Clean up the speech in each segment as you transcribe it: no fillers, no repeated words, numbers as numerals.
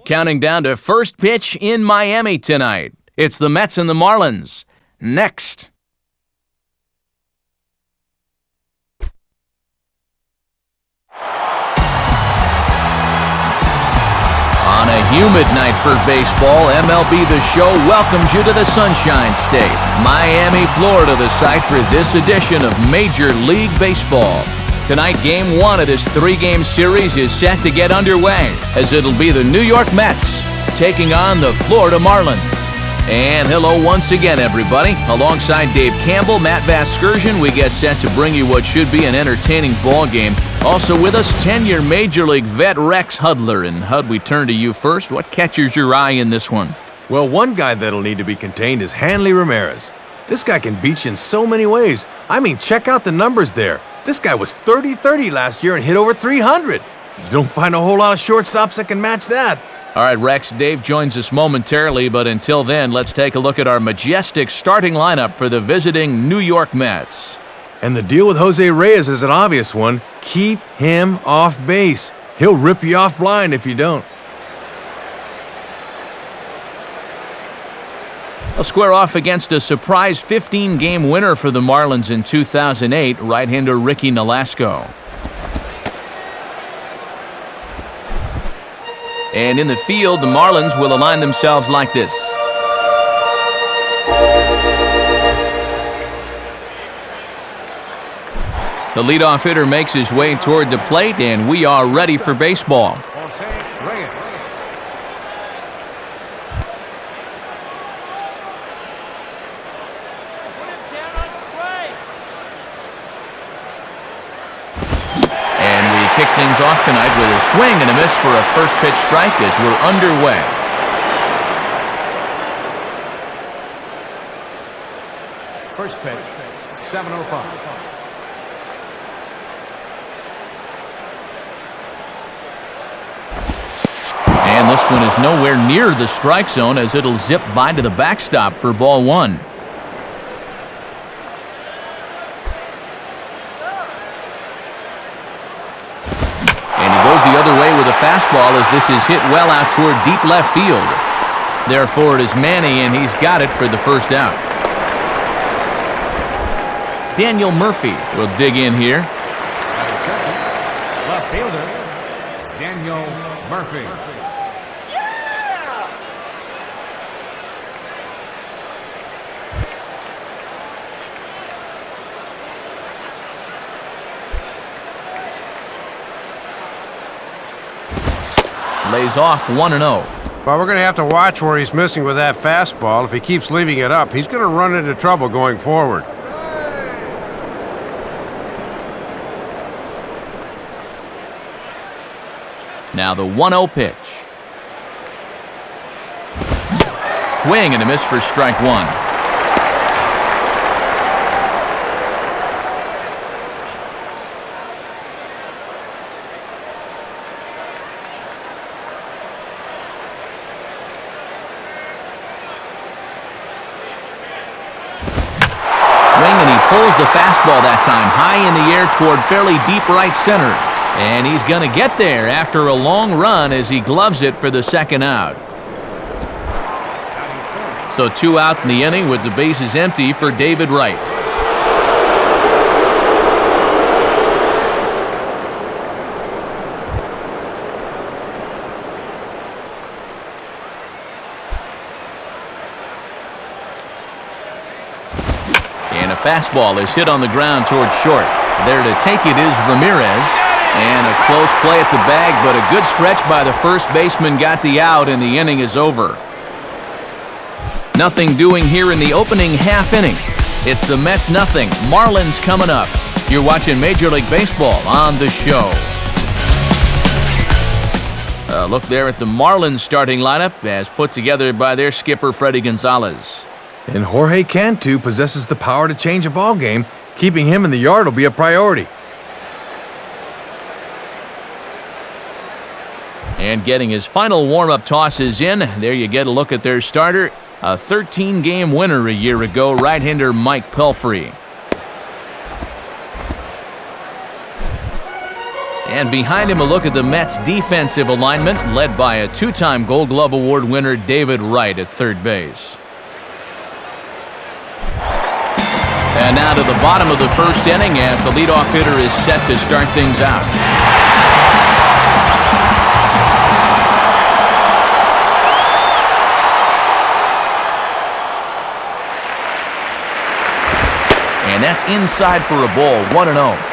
Counting down to first pitch in Miami tonight. It's the Mets and the Marlins. Next. On a humid night for baseball, MLB The Show welcomes you to the Sunshine State. Miami, Florida, the site for this edition of Major League Baseball. Tonight, Game 1 of this 3-game series is set to get underway, as it'll be the New York Mets taking on the Florida Marlins. And hello once again, everybody. Alongside Dave Campbell, Matt Vasgersian, we get set to bring you what should be an entertaining ball game. Also with us, 10-year Major League vet Rex Hudler. And Hud, we turn to you first. What catches your eye in this one? Well, one guy that'll need to be contained is Hanley Ramirez. This guy can beat you in so many ways. I mean, check out the numbers there. This guy was 30-30 last year and hit over 300. You don't find a whole lot of shortstops that can match that. All right, Rex, Dave joins us momentarily, but until then, let's take a look at our majestic starting lineup for the visiting New York Mets. And the deal with Jose Reyes is an obvious one. Keep him off base. He'll rip you off blind if you don't. They'll square off against a surprise 15-game winner for the Marlins in 2008, right-hander Ricky Nolasco. And in the field, the Marlins will align themselves like this. The leadoff hitter makes his way toward the plate, and we are ready for baseball. Kick things off tonight with a swing and a miss for a first pitch strike as we're underway. First pitch, 7:05. And this one is nowhere near the strike zone as it'll zip by to the backstop for ball one. The other way with a fastball as this is hit well out toward deep left field. Therefore, it is Manny, and he's got it for the first out. Daniel Murphy will dig in here. Left fielder, Daniel Murphy. Lays off 1-0. Well, we're going to have to watch where he's missing with that fastball. If he keeps leaving it up, he's going to run into trouble going forward. Now the 1-0 pitch. Swing and a miss for strike one. Pulls the fastball that time high in the air toward fairly deep right center. And he's going to get there after a long run as he gloves it for the second out. So 2 out in the inning with the bases empty for David Wright. And a fastball is hit on the ground toward short. There to take it is Ramirez. And a close play at the bag, but a good stretch by the first baseman got the out, and the inning is over. Nothing doing here in the opening half inning. It's the Mets nothing. Marlins coming up. You're watching Major League Baseball on the show. Look there at the Marlins starting lineup as put together by their skipper Freddie Gonzalez. And Jorge Cantu possesses the power to change a ball game. Keeping him in the yard will be a priority. And getting his final warm-up tosses in. There you get a look at their starter. A 13-game winner a year ago, right-hander Mike Pelfrey. And behind him, a look at the Mets' defensive alignment, led by a two-time Gold Glove Award winner David Wright at third base. And now to the bottom of the first inning as the leadoff hitter is set to start things out. And that's inside for a ball, 1-0.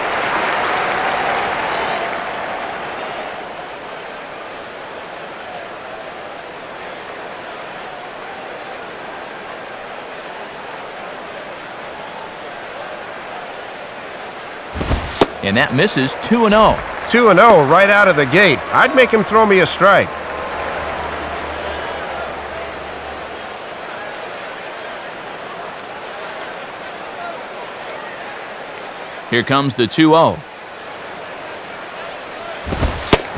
And that misses, 2-0. 2-0 right out of the gate. I'd make him throw me a strike. Here comes the 2-0.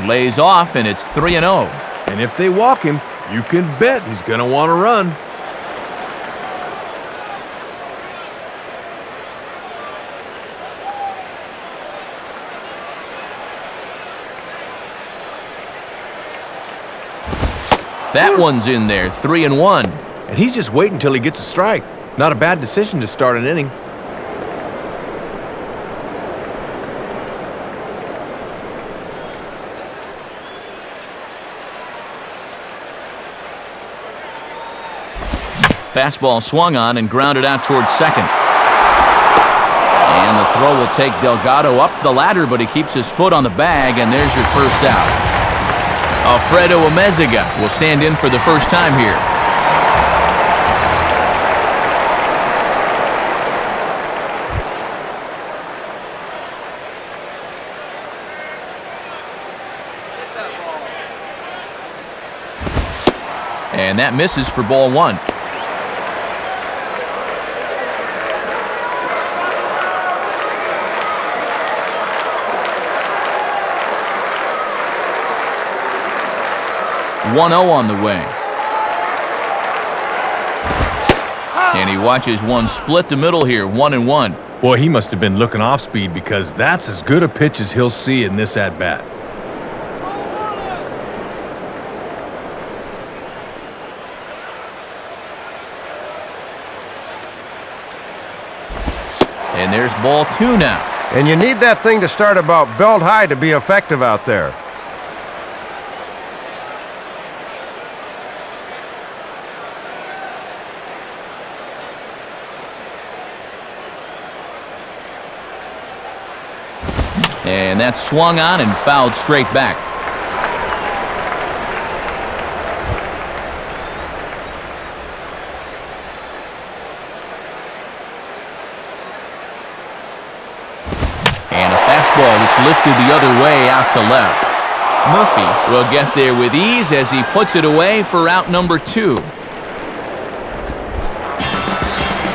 Lays off, and it's 3-0. And if they walk him, you can bet he's going to want to run. That one's in there, 3-1. And he's just waiting until he gets a strike. Not a bad decision to start an inning. Fastball swung on and grounded out towards second. And the throw will take Delgado up the ladder, but he keeps his foot on the bag, and there's your first out. Alfredo Amezaga will stand in for the first time here. And that misses for ball one. .1-0 on the way. And he watches one split the middle here, 1-1. Boy, he must have been looking off speed because that's as good a pitch as he'll see in this at-bat. And there's ball two now. And you need that thing to start about belt high to be effective out there. And that's swung on and fouled straight back. And a fastball that's lifted the other way out to left. Murphy will get there with ease as he puts it away for out number two.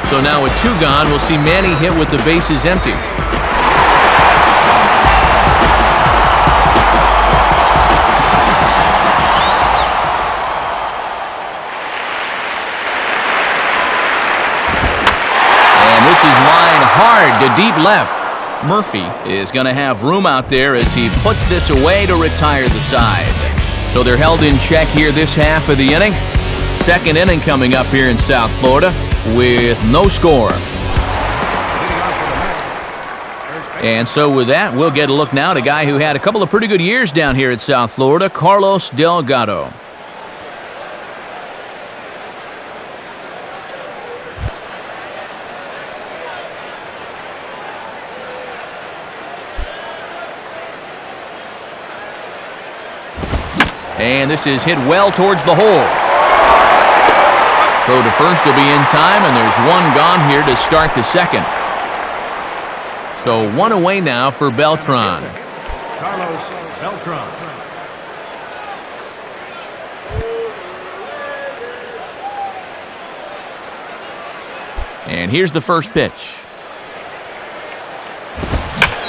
So now with two gone, we'll see Manny hit with the bases empty. Hard to deep left. Murphy is going to have room out there as he puts this away to retire the side. So they're held in check here this half of the inning. Second inning coming up here in South Florida with no score. And so with that, we'll get a look now at a guy who had a couple of pretty good years down here at South Florida, Carlos Delgado. And this is hit well towards the hole. Throw to first will be in time, and there's one gone here to start the second. So one away now for Beltran. Carlos Beltran. And here's the first pitch.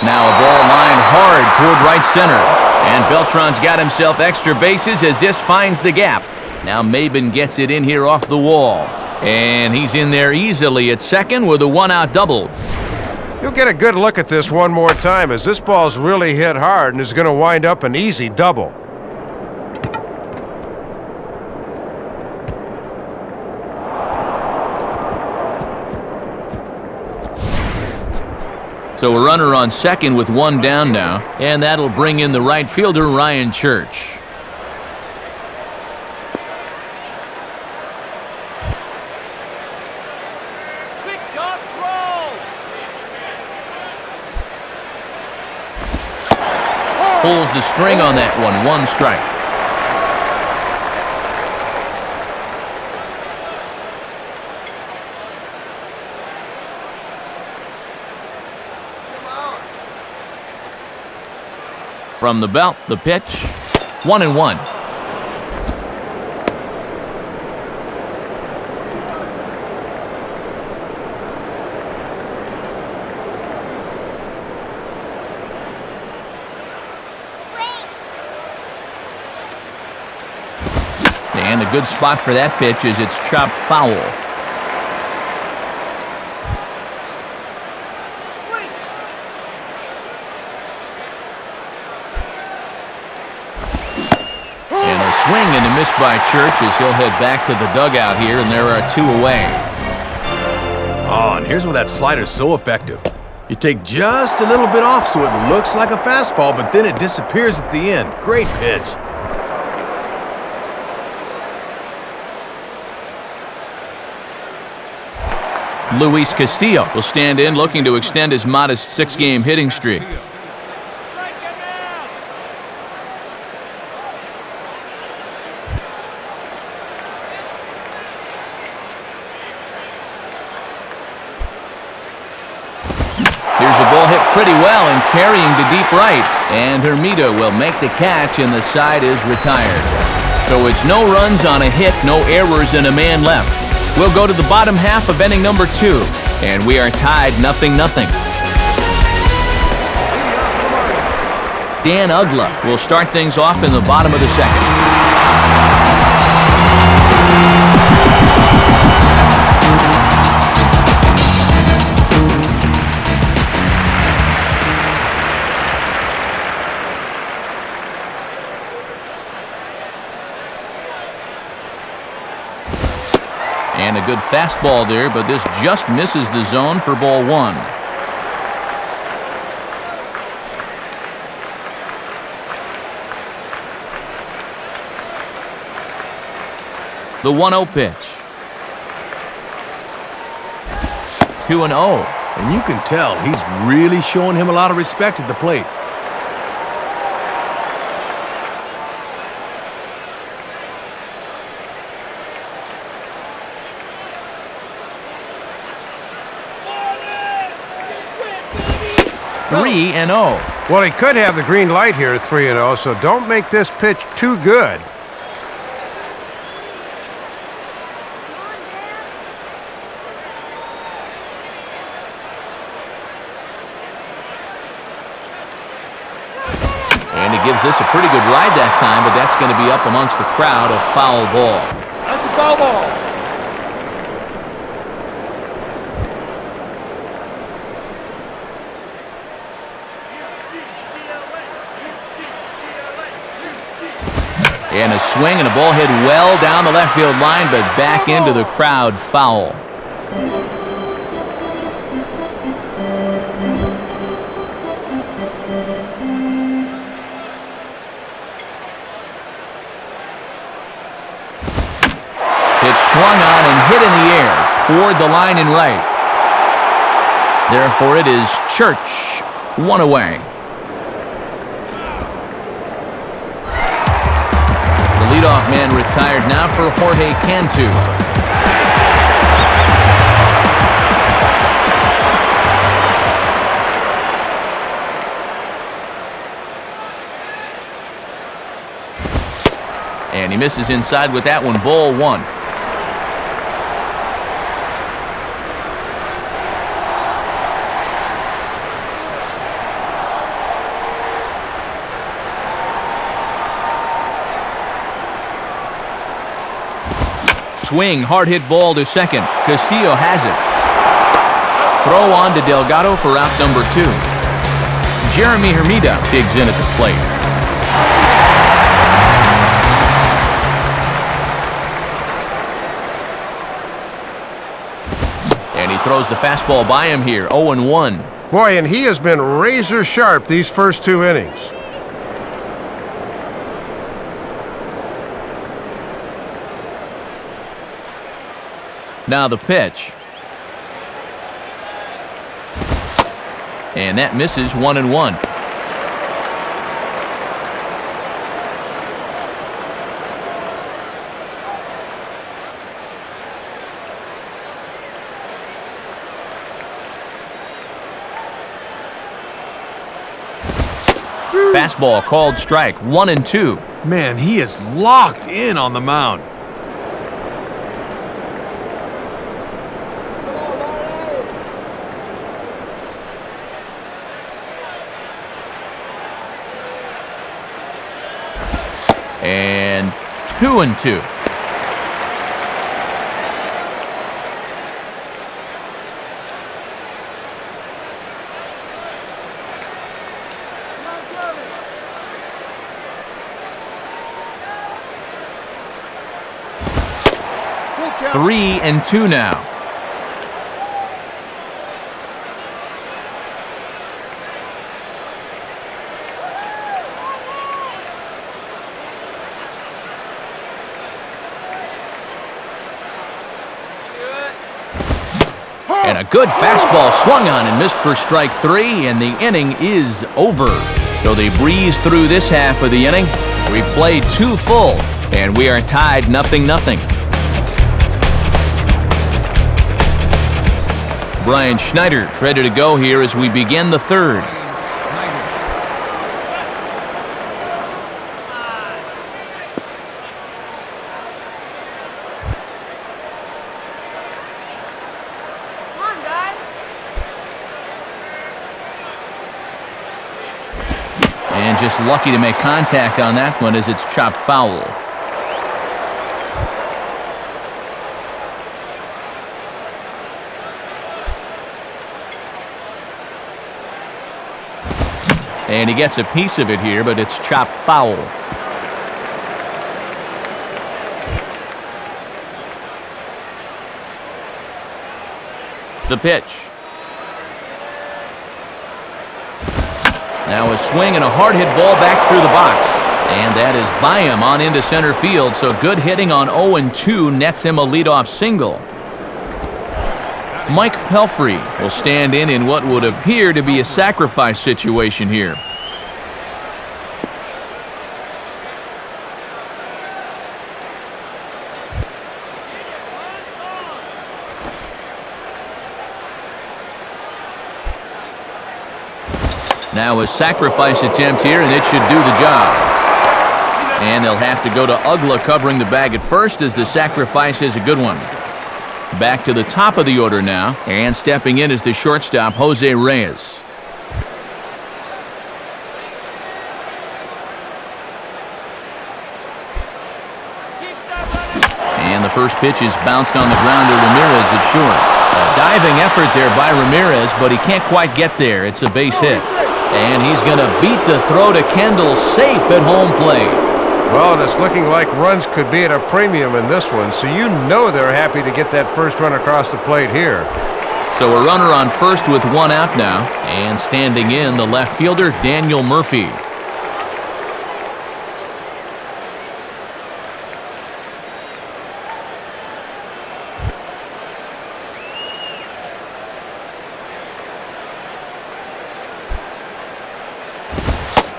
Now a ball lined hard toward right center. And Beltran's got himself extra bases as this finds the gap. Now Maben gets it in here off the wall. And he's in there easily at second with a one-out double. You'll get a good look at this one more time, as this ball's really hit hard and is going to wind up an easy double. So a runner on second with one down now, and that'll bring in the right fielder, Ryan Church. Pulls the string on that one strike. From the belt, the pitch, 1-1. And a good spot for that pitch is it's chopped foul. And a swing and a miss by Church as he'll head back to the dugout here, and there are two away. Oh, and here's where that slider's so effective. You take just a little bit off so it looks like a fastball, but then it disappears at the end. Great pitch. Luis Castillo will stand in, looking to extend his modest 6-game hitting streak. Here's a ball hit pretty well and carrying to deep right. And Hermida will make the catch, and the side is retired. So it's no runs on a hit, no errors, and a man left. We'll go to the bottom half of inning number 2, and we are tied 0-0. Dan Uggla will start things off in the bottom of the second. And a good fastball there, but this just misses the zone for ball 1. The 1-0 pitch. 2-0. And you can tell he's really showing him a lot of respect at the plate. Well, he could have the green light here at 3-0, so don't make this pitch too good. And he gives this a pretty good ride that time, but that's going to be up amongst the crowd, a foul ball. That's a foul ball. And a swing and a ball hit well down the left field line, but back into the crowd, foul. It's swung on and hit in the air toward the line and right. Therefore, it is Church, 1 away. Leadoff man retired now for Jorge Cantu. And he misses inside with that one, ball 1. Swing, hard hit ball to second. Castillo has it. throw on to Delgado for out number 2. Jeremy Hermida digs in at the plate. And he throws the fastball by him here, 0-1. Boy, and he has been razor sharp these first 2 innings. Now the pitch. And that misses, 1-1. Fastball called strike, 1-2. Man, he is locked in on the mound. And 2-2. Three and 2 now. And a good fastball swung on and missed for strike 3, and the inning is over. So they breeze through this half of the inning. We played 2 full, and we are tied 0-0. Brian Schneider's ready to go here as we begin the 3rd. And just lucky to make contact on that one as it's chopped foul. And he gets a piece of it here, but it's chopped foul. The pitch. Now a swing and a hard hit ball back through the box. And that is by him on into center field, so good hitting on 0-2 nets him a leadoff single. Mike Pelfrey will stand in what would appear to be a sacrifice situation here. Now a sacrifice attempt here, and it should do the job. And they'll have to go to Ugla covering the bag at first, as the sacrifice is a good one. Back to the top of the order now, and stepping in is the shortstop, Jose Reyes. And the first pitch is bounced on the ground to Ramirez at short. A diving effort there by Ramirez, but he can't quite get there. It's a base hit. And he's going to beat the throw to Kendall, safe at home plate. Well, and it's looking like runs could be at a premium in this one, so you know they're happy to get that first run across the plate here. So a runner on first with 1 out now, and standing in the left fielder, Daniel Murphy.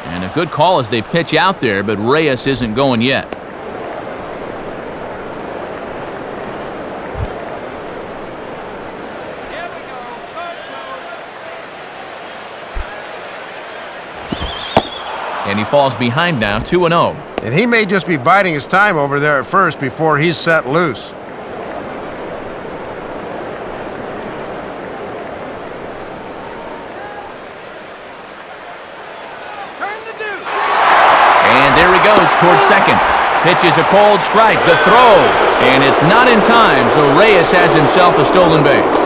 And a good call as they pitch out there, but Reyes isn't going yet. And he falls behind now, 2-0. And he may just be biding his time over there at first before he's set loose. And there he goes towards second. Pitch is a cold strike. The throw. And it's not in time, so Reyes has himself a stolen base.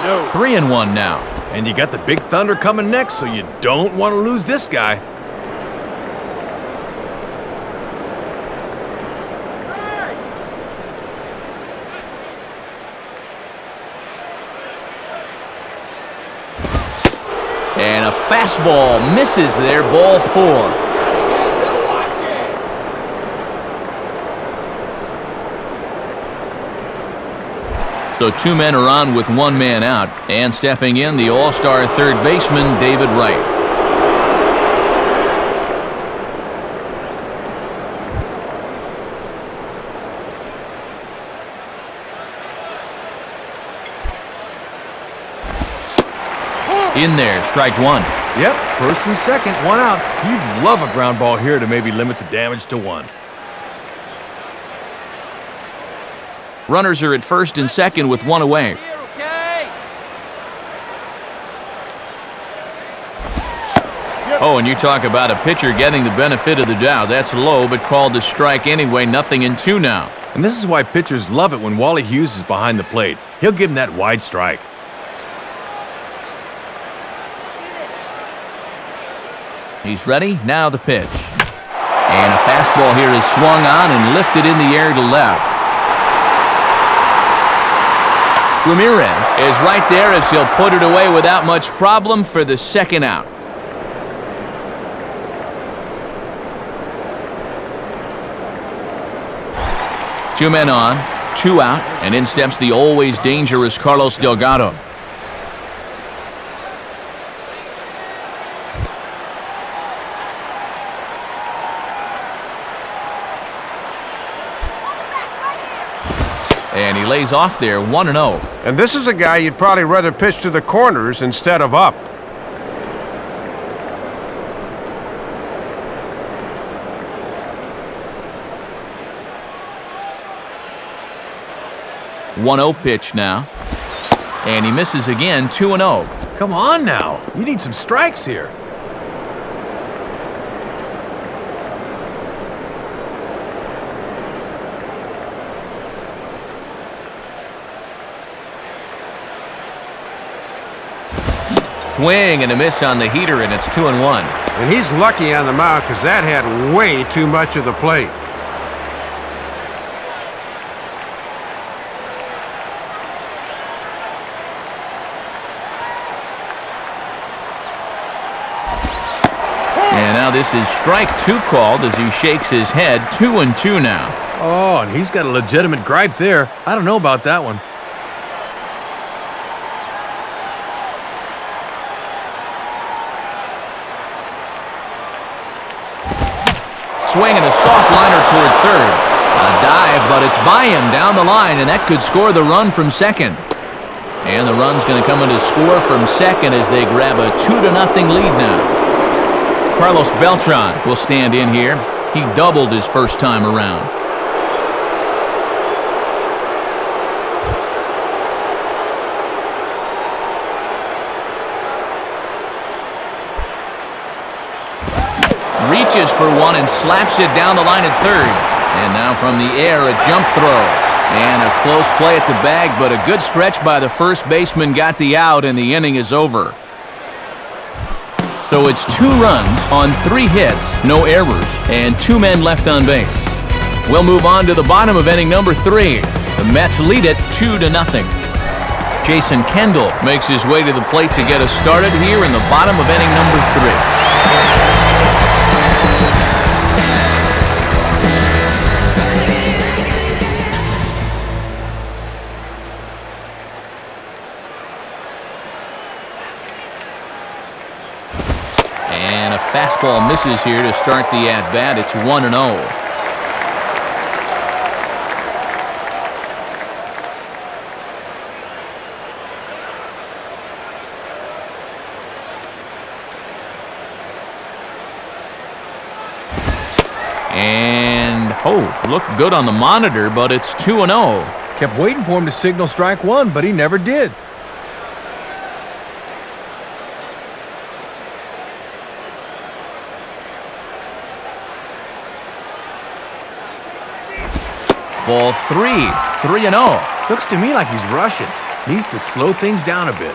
3-1 now. And you got the big thunder coming next, so you don't want to lose this guy. And a fastball misses there, ball 4. So 2 men are on with 1 man out. And stepping in, the all-star third baseman, David Wright. In there, strike 1. Yep, first and second, 1 out. You'd love a ground ball here to maybe limit the damage to 1. Runners are at first and second with 1 away. Oh, and you talk about a pitcher getting the benefit of the doubt. That's low, but called a strike anyway. 0-2 now. And this is why pitchers love it when Wally Hughes is behind the plate. He'll give him that wide strike. He's ready. Now the pitch. And a fastball here is swung on and lifted in the air to left. Ramirez is right there as he'll put it away without much problem for the second out. Two men on, 2 out, and in steps the always dangerous Carlos Delgado. And he lays off there, 1-0. And this is a guy you'd probably rather pitch to the corners instead of up. One-0 pitch now. And he misses again, 2-0. Come on now. You need some strikes here. Swing and a miss on the heater, and it's 2-1. And he's lucky on the mound because that had way too much of the plate. And now this is strike 2 called as he shakes his head. 2-2 now. Oh, and he's got a legitimate gripe there. I don't know about that one. Swing and a soft liner toward third. A dive, but it's by him down the line, and that could score the run from second. And the run's going to come in to score from second as they grab a 2-0 lead now. Carlos Beltran will stand in here. He doubled his first time around. Reaches for one and slaps it down the line at third. And now from the air, a jump throw. And a close play at the bag, but a good stretch by the first baseman got the out, and the inning is over. So it's 2 runs on 3 hits, no errors, and 2 men left on base. We'll move on to the bottom of inning number 3. The Mets lead it 2-0. Jason Kendall makes his way to the plate to get us started here in the bottom of inning number 3. And a fastball misses here to start the at-bat. It's 1-0. And, looked good on the monitor, but it's 2-0. Kept waiting for him to signal strike 1, but he never did. Ball 3, 3-0. Looks to me like he's rushing. Needs to slow things down a bit.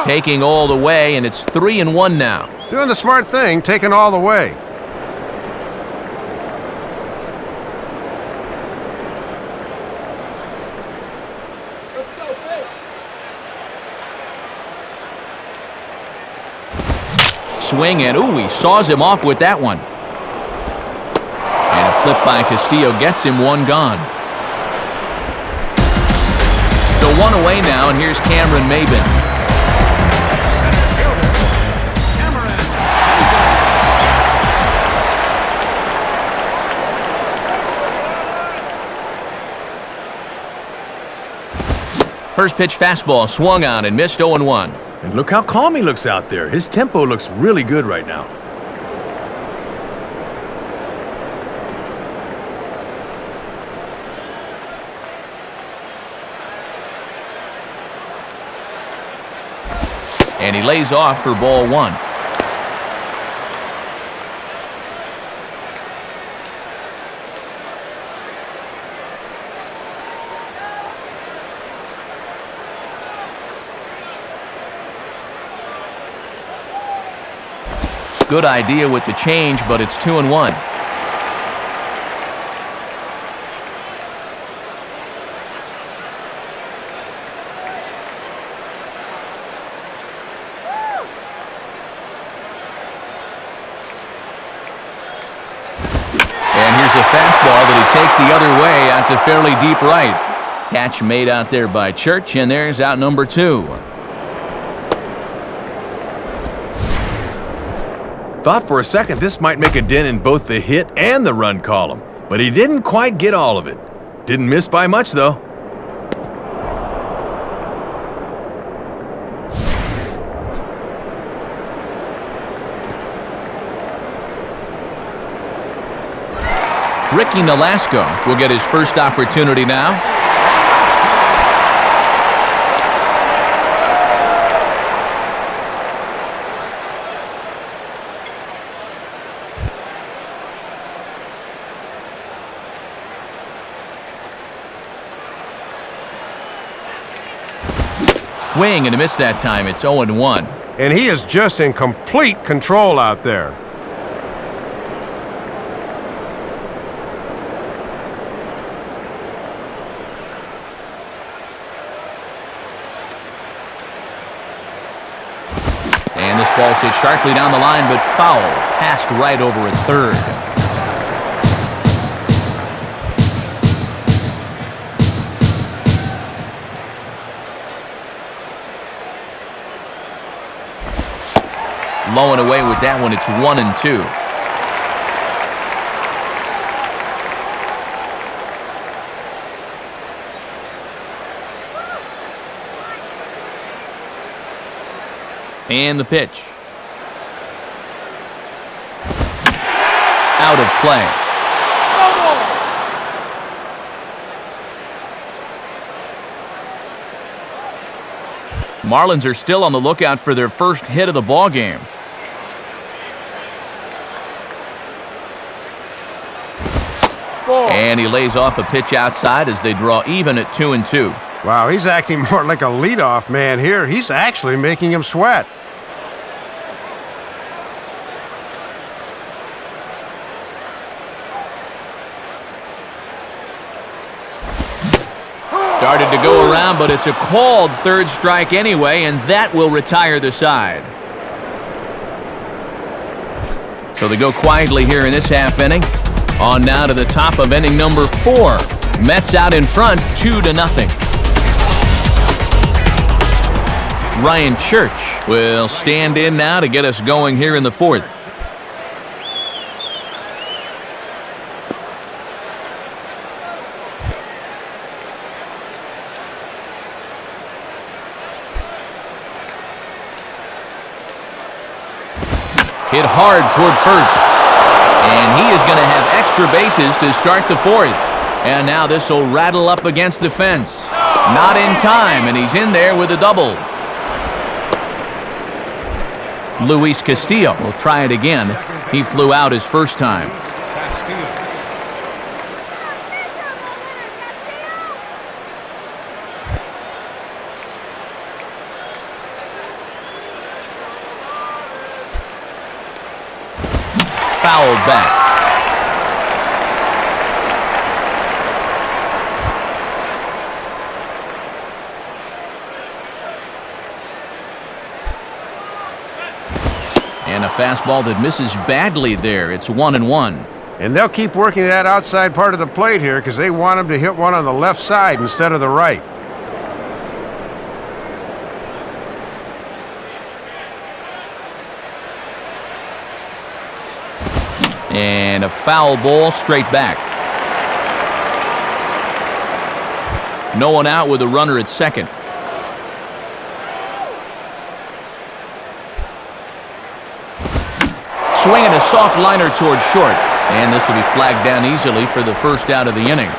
Taking all the way, and it's 3-1 now. Doing the smart thing, taking all the way. Swing, and ooh, he saws him off with that one. And a flip by Castillo gets him one gone. So one away now, and here's Cameron Maben. First pitch fastball swung on and missed 0-1. And look how calm he looks out there. His tempo looks really good right now. And he lays off for ball one. Good idea with the change, but it's 2-1. And here's a fastball that he takes the other way out to fairly deep right. Catch made out there by Church, and there's out number 2. Thought for a second this might make a dent in both the hit and the run column, but he didn't quite get all of it. Didn't miss by much, though. Ricky Nolasco will get his first opportunity now. Swing and a miss that time. It's 0-1. And he is just in complete control out there. And this ball's hit sharply down the line, but foul. Passed right over at third. Low and away with that one. It's 1-2. And the pitch. Out of play. Marlins are still on the lookout for their first hit of the ball game. And he lays off a pitch outside as they draw even at 2-2. Wow, he's acting more like a leadoff man here. He's actually making him sweat. Started to go around, but it's a called third strike anyway, and that will retire the side. So they go quietly here in this half inning. On now to the top of inning number 4. Mets out in front, 2-0. Ryan Church will stand in now to get us going here in the 4th. Hit hard toward first. And he is going to have extra bases to start the 4th. And now this will rattle up against the fence. Not in time, and he's in there with a double. Luis Castillo will try it again. He flew out his first time. Fouled back. And a fastball that misses badly there. It's 1-1. And they'll keep working that outside part of the plate here because they want him to hit one on the left side instead of the right. And a foul ball straight back. No one out with a runner at second. Swinging a soft liner towards short. And this will be flagged down easily for the first out of the inning.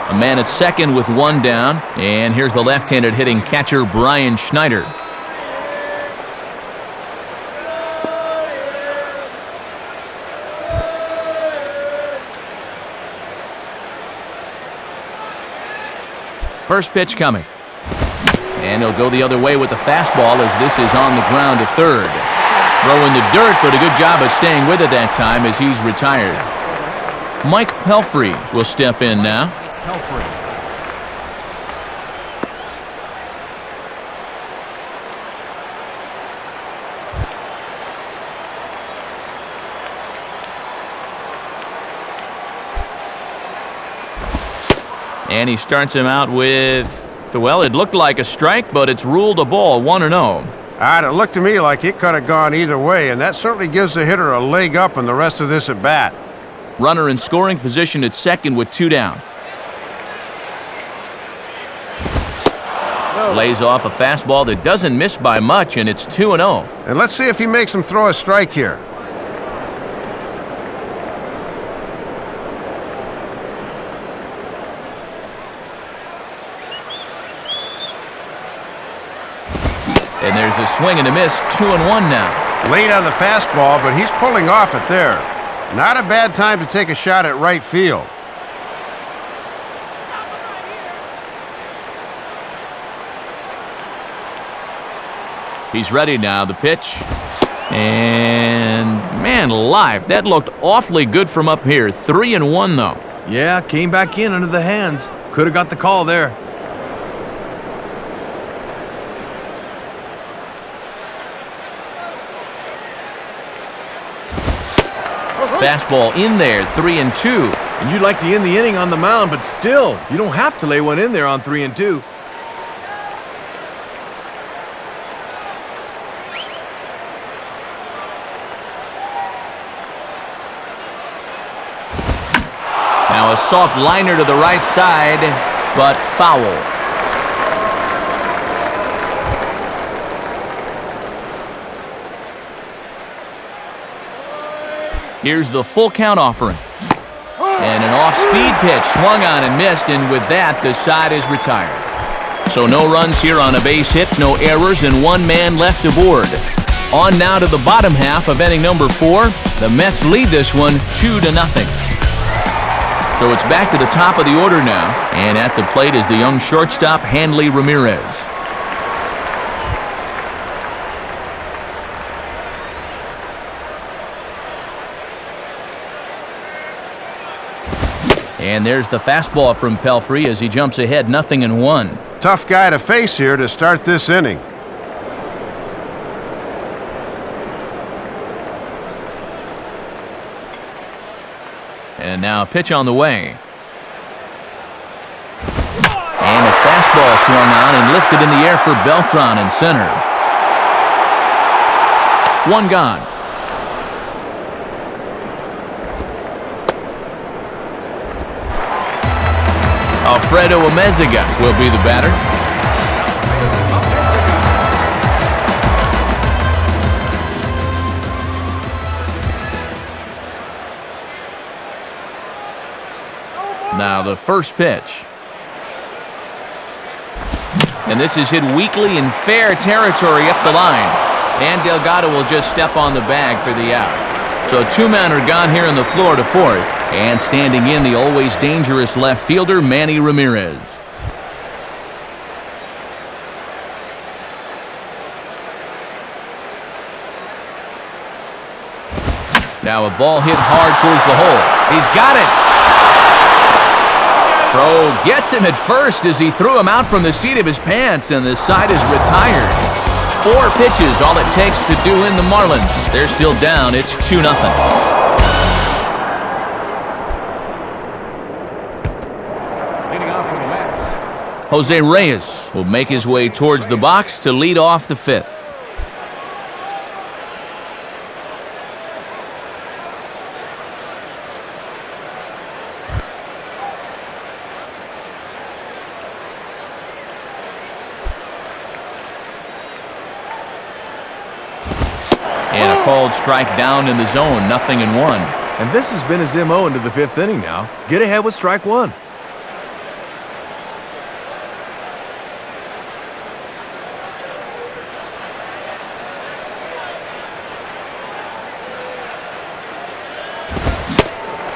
A man at second with one down. And here's the left-handed hitting catcher, Brian Schneider. First pitch coming. And he'll go the other way with the fastball as this is on the ground to third. Throwing the dirt, but a good job of staying with it that time as he's retired. Mike Pelfrey will step in now. And he starts him out with, well, it looked like a strike, but it's ruled a ball, 1-0. It looked to me like it could have gone either way, and that certainly gives the hitter a leg up in the rest of this at bat. Runner in scoring position at second with two down. Lays off a fastball that doesn't miss by much, and it's 2-0. And let's see if he makes him throw a strike here. And there's a swing and a miss, 2-1 now. Late on the fastball, but he's pulling off it there. Not a bad time to take a shot at right field. He's ready now, the pitch. And, man alive, that looked awfully good from up here. 3-1 though. Yeah, came back in under the hands. Could have got the call there. Fastball in there, 3-2. And you'd like to end the inning on the mound, but still, you don't have to lay one in there on 3-2. Now a soft liner to the right side, but foul. Here's the full count offering. And an off-speed pitch swung on and missed, and with that, the side is retired. So no runs here on a base hit, no errors, and one man left aboard. On now to the bottom half of inning number 4. The Mets lead this one 2-0. So it's back to the top of the order now, and at the plate is the young shortstop, Hanley Ramirez. And there's the fastball from Pelfrey as he jumps ahead, 0-1. Tough guy to face here to start this inning. And now a pitch on the way. And a fastball swung on and lifted in the air for Beltran in center. One gone. Alfredo Amezaga will be the batter. Now the first pitch. And this is hit weakly in fair territory up the line. And Delgado will just step on the bag for the out. So 2 men are gone here in the Florida fourth. And standing in, the always dangerous left fielder, Manny Ramirez. Now a ball hit hard towards the hole. He's got it. Throw gets him at first as he threw him out from the seat of his pants, and the side is retired. 4 pitches, all it takes to do in the Marlins. They're still down. It's 2-0. Leading off from the Mets, Jose Reyes will make his way towards the box to lead off the 5th. And a called strike down in the zone, 0-1. And this has been his MO into the 5th inning now. Get ahead with strike 1.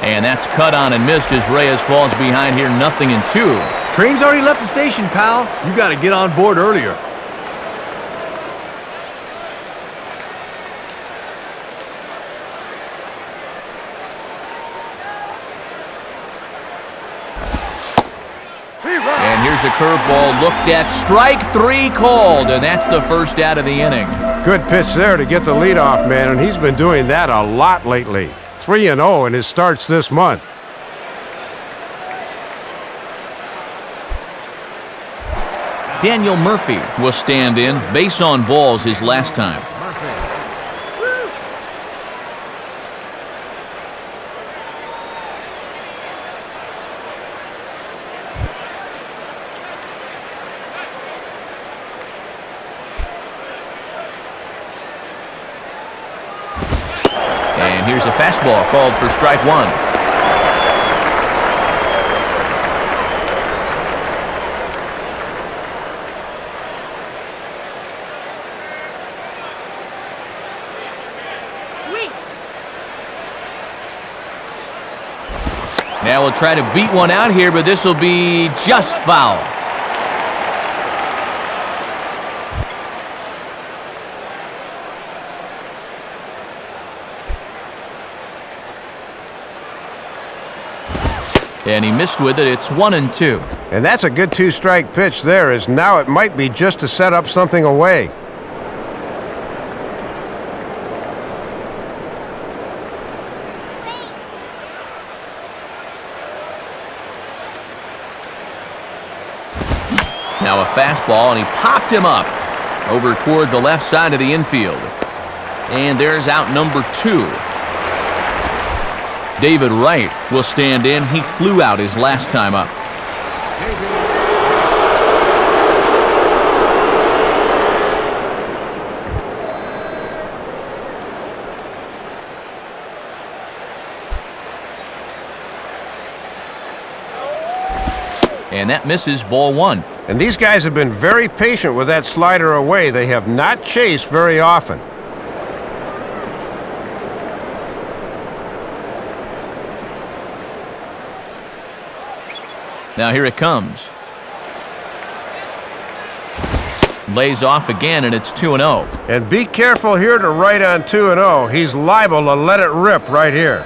And that's cut on and missed as Reyes falls behind here, 0-2. Train's already left the station, pal. You got to get on board earlier. And here's a curveball looked at. Strike 3 called, and that's the first out of the inning. Good pitch there to get the leadoff man, and he's been doing that a lot lately. 3-0 in his starts this month. Daniel Murphy will stand in. Base on balls his last time. And here's a fastball called for strike 1. Now we'll try to beat one out here, but this will be just foul. And he missed with it. It's 1-2. And that's a good 2-strike pitch there, as now it might be just to set up something away. Now a fastball, and he popped him up over toward the left side of the infield. And there's out number 2. David Wright will stand in. He flew out his last time up. And that misses, ball 1. And these guys have been very patient with that slider away. They have not chased very often. Now here it comes. Lays off again, and it's 2-0. And be careful here to Wright on 2-0. He's liable to let it rip right here.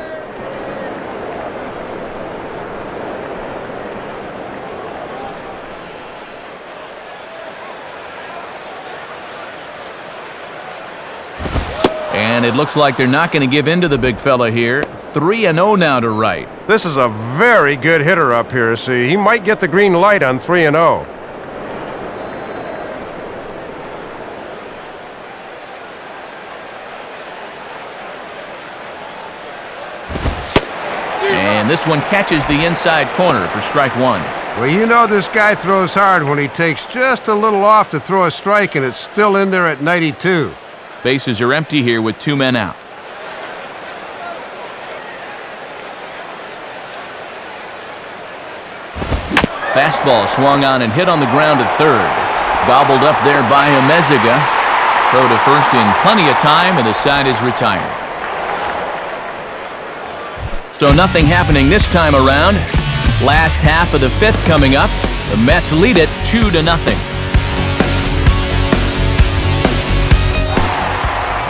And it looks like they're not going to give in to the big fella here. 3-0 now to Wright. This is a very good hitter up here, see. He might get the green light on 3-0. And this one catches the inside corner for strike 1. Well, you know this guy throws hard when he takes just a little off to throw a strike, and it's still in there at 92. Bases are empty here with 2 men out. Fastball swung on and hit on the ground at third. Gobbled up there by Amezaga. Throw to first in plenty of time, and the side is retired. So nothing happening this time around. Last half of the fifth coming up. The Mets lead it 2-0.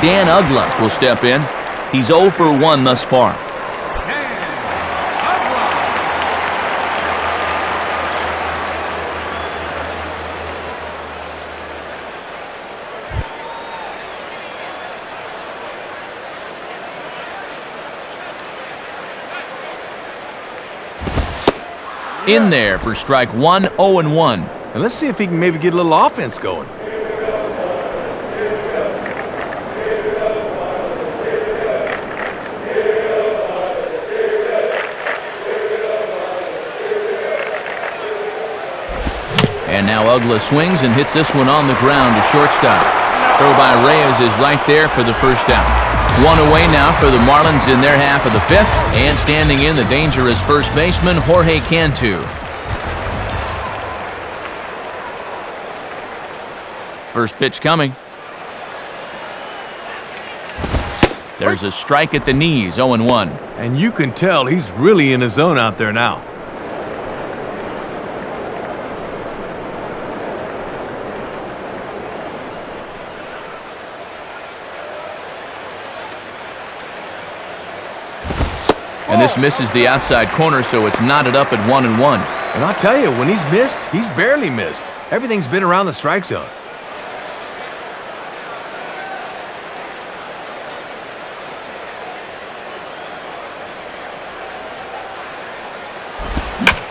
Dan Uggla will step in. He's 0 for 1 thus far. In there for strike 1, 0-1. And let's see if he can maybe get a little offense going. And now Uggla swings and hits this one on the ground to shortstop. Throw by Reyes is right there for the first out. One away now for the Marlins in their half of the fifth. And standing in, the dangerous first baseman, Jorge Cantu. First pitch coming. There's a strike at the knees, 0-1. And you can tell he's really in his zone out there now. And this misses the outside corner, so it's knotted up at 1-1. And I'll tell you, when he's missed, he's barely missed. Everything's been around the strike zone.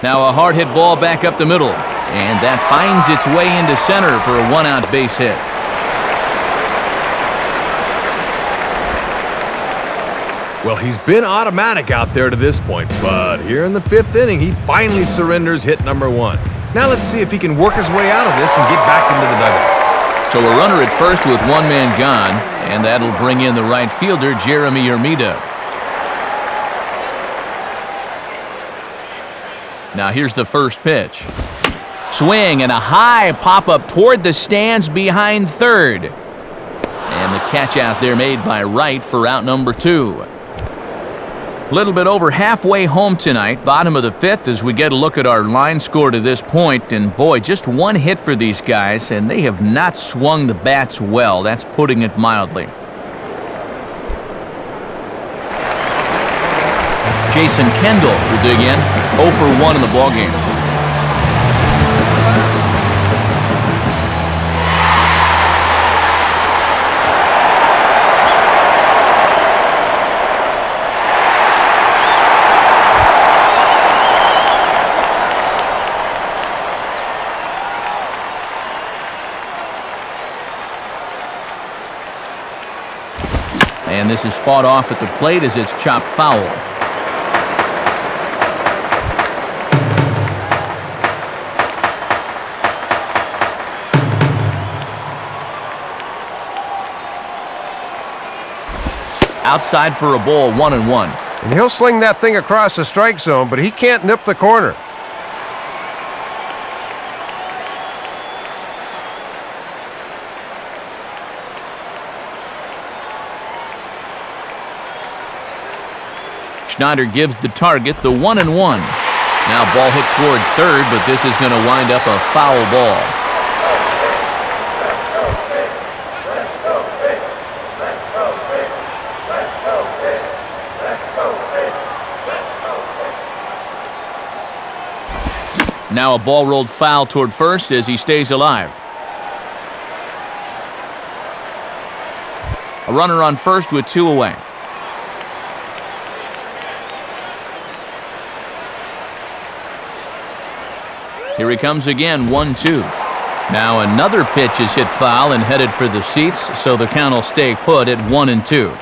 Now a hard hit ball back up the middle. And that finds its way into center for a one-out base hit. Well, he's been automatic out there to this point, but here in the fifth inning, he finally surrenders hit number 1. Now let's see if he can work his way out of this and get back into the dugout. So a runner at first with one man gone, and that'll bring in the right fielder, Jeremy Hermida. Now here's the first pitch. Swing and a high pop-up toward the stands behind third. And the catch out there made by Wright for out number 2. A little bit over halfway home tonight, bottom of the fifth, as we get a look at our line score to this point. And boy, just one hit for these guys, and they have not swung the bats well. That's putting it mildly. Jason Kendall will dig in, 0 for 1 in the ballgame. And this is fought off at the plate as it's chopped foul. Outside for a ball, 1-1. And he'll sling that thing across the strike zone, but he can't nip the corner. Schneider gives the target the 1-1. Now ball hit toward third, but this is going to wind up a foul ball. Now a ball rolled foul toward first as he stays alive. A runner on first with 2 away. Here he comes again, 1-2. Now another pitch is hit foul and headed for the seats, so the count will stay put at 1-2.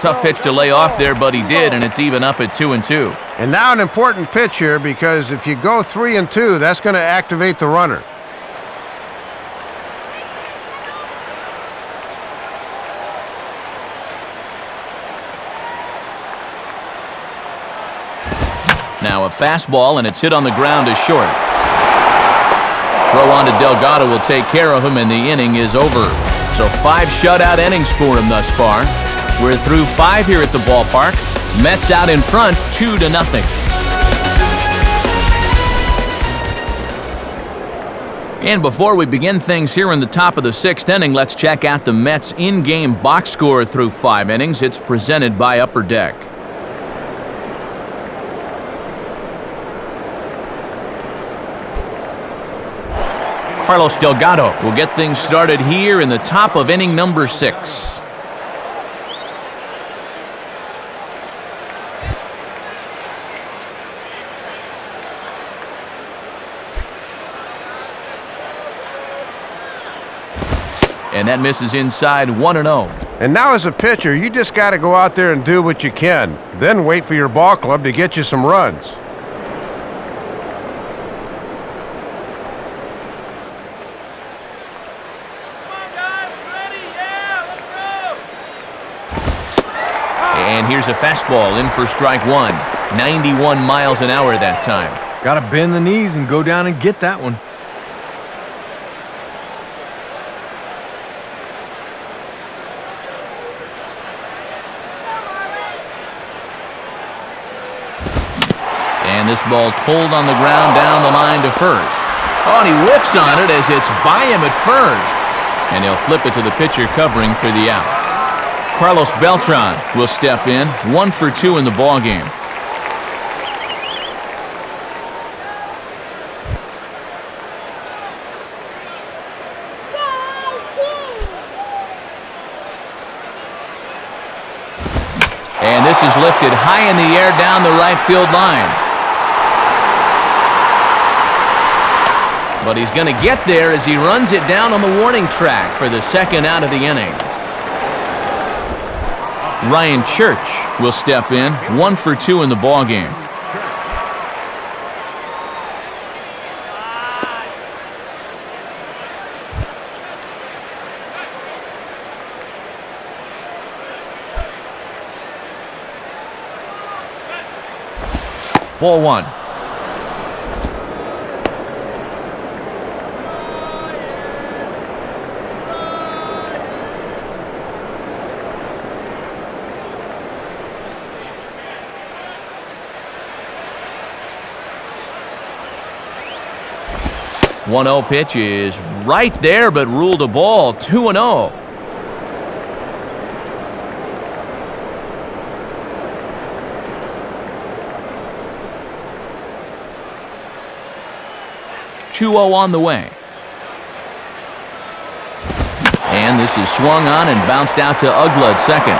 Tough pitch to lay off there, but he did, and it's even up at 2-2. And now an important pitch here, because if you go 3-2, that's going to activate the runner. Now a fastball, and it's hit on the ground to short. Throw on to Delgado will take care of him, and the inning is over. So 5 shutout innings for him thus far. We're through 5 here at the ballpark. Mets out in front, 2-0. And before we begin things here in the top of the 6th inning, let's check out the Mets in-game box score through 5 innings. It's presented by Upper Deck. Carlos Delgado will get things started here in the top of inning number 6. And that misses inside, 1-0. And now as a pitcher, you just got to go out there and do what you can. Then wait for your ball club to get you some runs. And here's a fastball in for strike 1. 91 miles an hour that time. Gotta bend the knees and go down and get that one. And this ball's pulled on the ground down the line to first. Oh, and he whiffs on it as it's by him at first. And he'll flip it to the pitcher covering for the out. Carlos Beltran will step in, 1 for 2 in the ballgame. And this is lifted high in the air down the right field line. But he's going to get there as he runs it down on the warning track for the 2nd out of the inning. Ryan Church will step in, 1 for 2 in the ballgame. Ball 1. One-0 pitch is right there, but ruled a ball. 2-0. On the way. And this is swung on and bounced out to Ugla at second.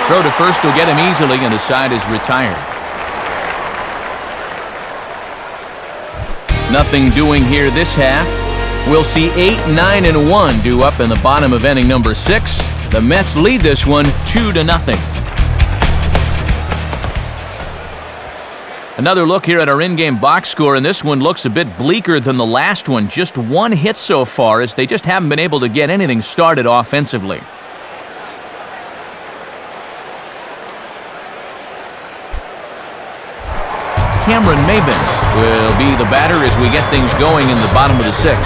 Throw to first will get him easily, and the side is retired. Nothing doing here this half. We'll see 8, 9, and 1 due up in the bottom of inning number 6. The Mets lead this one 2-0. Another look here at our in-game box score, and this one looks a bit bleaker than the last one. Just 1 hit so far, as they just haven't been able to get anything started offensively. Cameron Maben will be the batter as we get things going in the bottom of the 6th.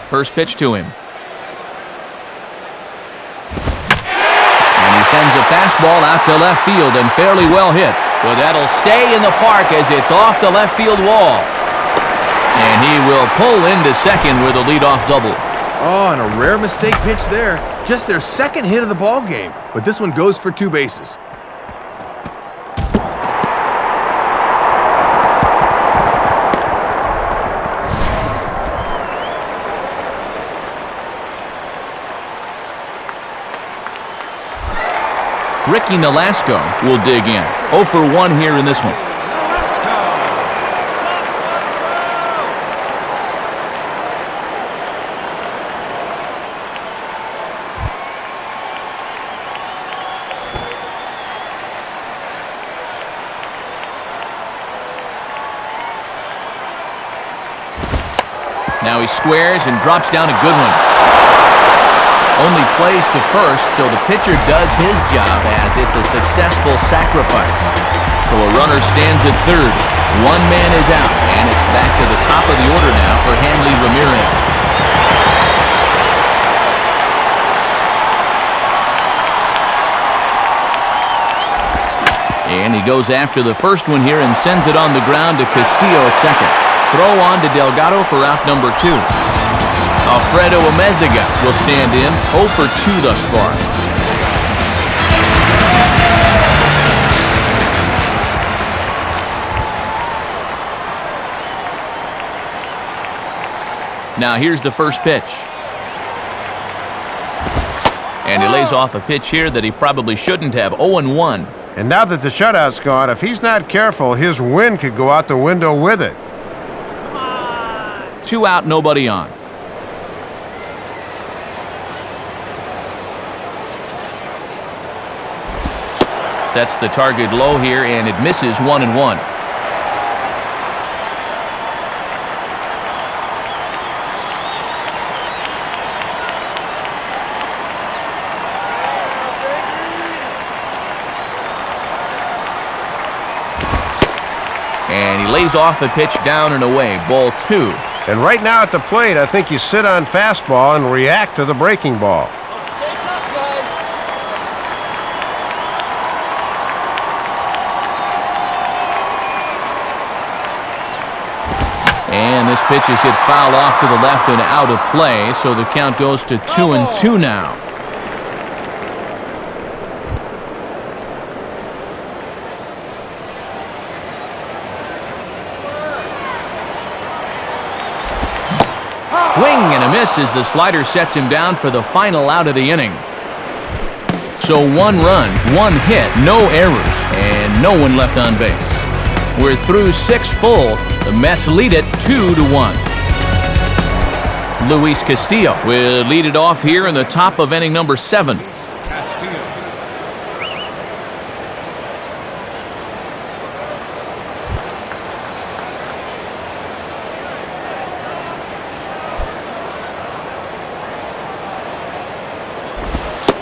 First pitch to him. And he sends a fastball out to left field and fairly well hit. But that'll stay in the park as it's off the left field wall. And he will pull into second with a leadoff double. Oh, and a rare mistake pitch there. Just their 2nd hit of the ball game, but this one goes for 2 bases. Ricky Nolasco will dig in. 0 for 1 here in this one. Now he squares and drops down a good one. only plays to first, so the pitcher does his job as it's a successful sacrifice. So a runner stands at third. One man is out, and it's back to the top of the order now for Hanley Ramirez. And he goes after the first one here and sends it on the ground to Castillo at second. Throw on to Delgado for out number 2. Alfredo Amezaga will stand in, 0 for 2 thus far. Now here's the first pitch. And he lays off a pitch here that he probably shouldn't have, 0-1. And now that the shutout's gone, if he's not careful, his win could go out the window with it. 2 out, nobody on. Sets the target low here, and it misses 1-1. And he lays off a pitch down and away, ball 2. And right now at the plate, I think you sit on fastball and react to the breaking ball. And this pitch is hit foul off to the left and out of play, so the count goes to 2-2 now. Swing and a miss as the slider sets him down for the final out of the inning. So 1 run, 1 hit, no errors, and no one left on base. We're through 6 full. The Mets lead it 2-1. Luis Castillo will lead it off here in the top of inning number 7.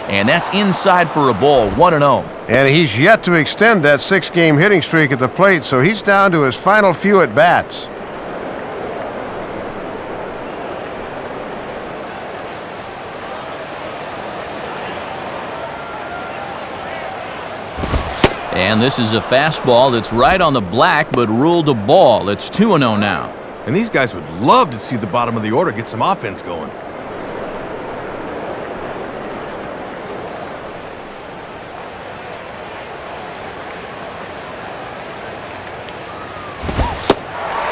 And that's inside for a ball, 1-0. And he's yet to extend that 6-game hitting streak at the plate, so he's down to his final few at-bats. And this is a fastball that's right on the black, but ruled a ball. It's 2-0 now. And these guys would love to see the bottom of the order get some offense going.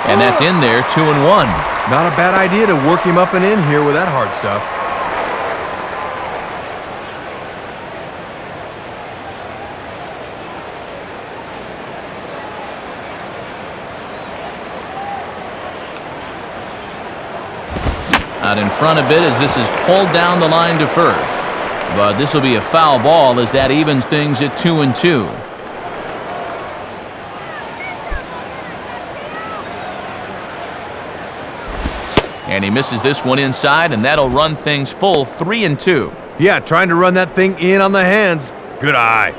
And that's in there, 2-1. Not a bad idea to work him up and in here with that hard stuff. Out in front a bit as this is pulled down the line to first. But this will be a foul ball as that evens things at 2-2. And he misses this one inside, and that'll run things full 3-2. Yeah, trying to run that thing in on the hands. Good eye.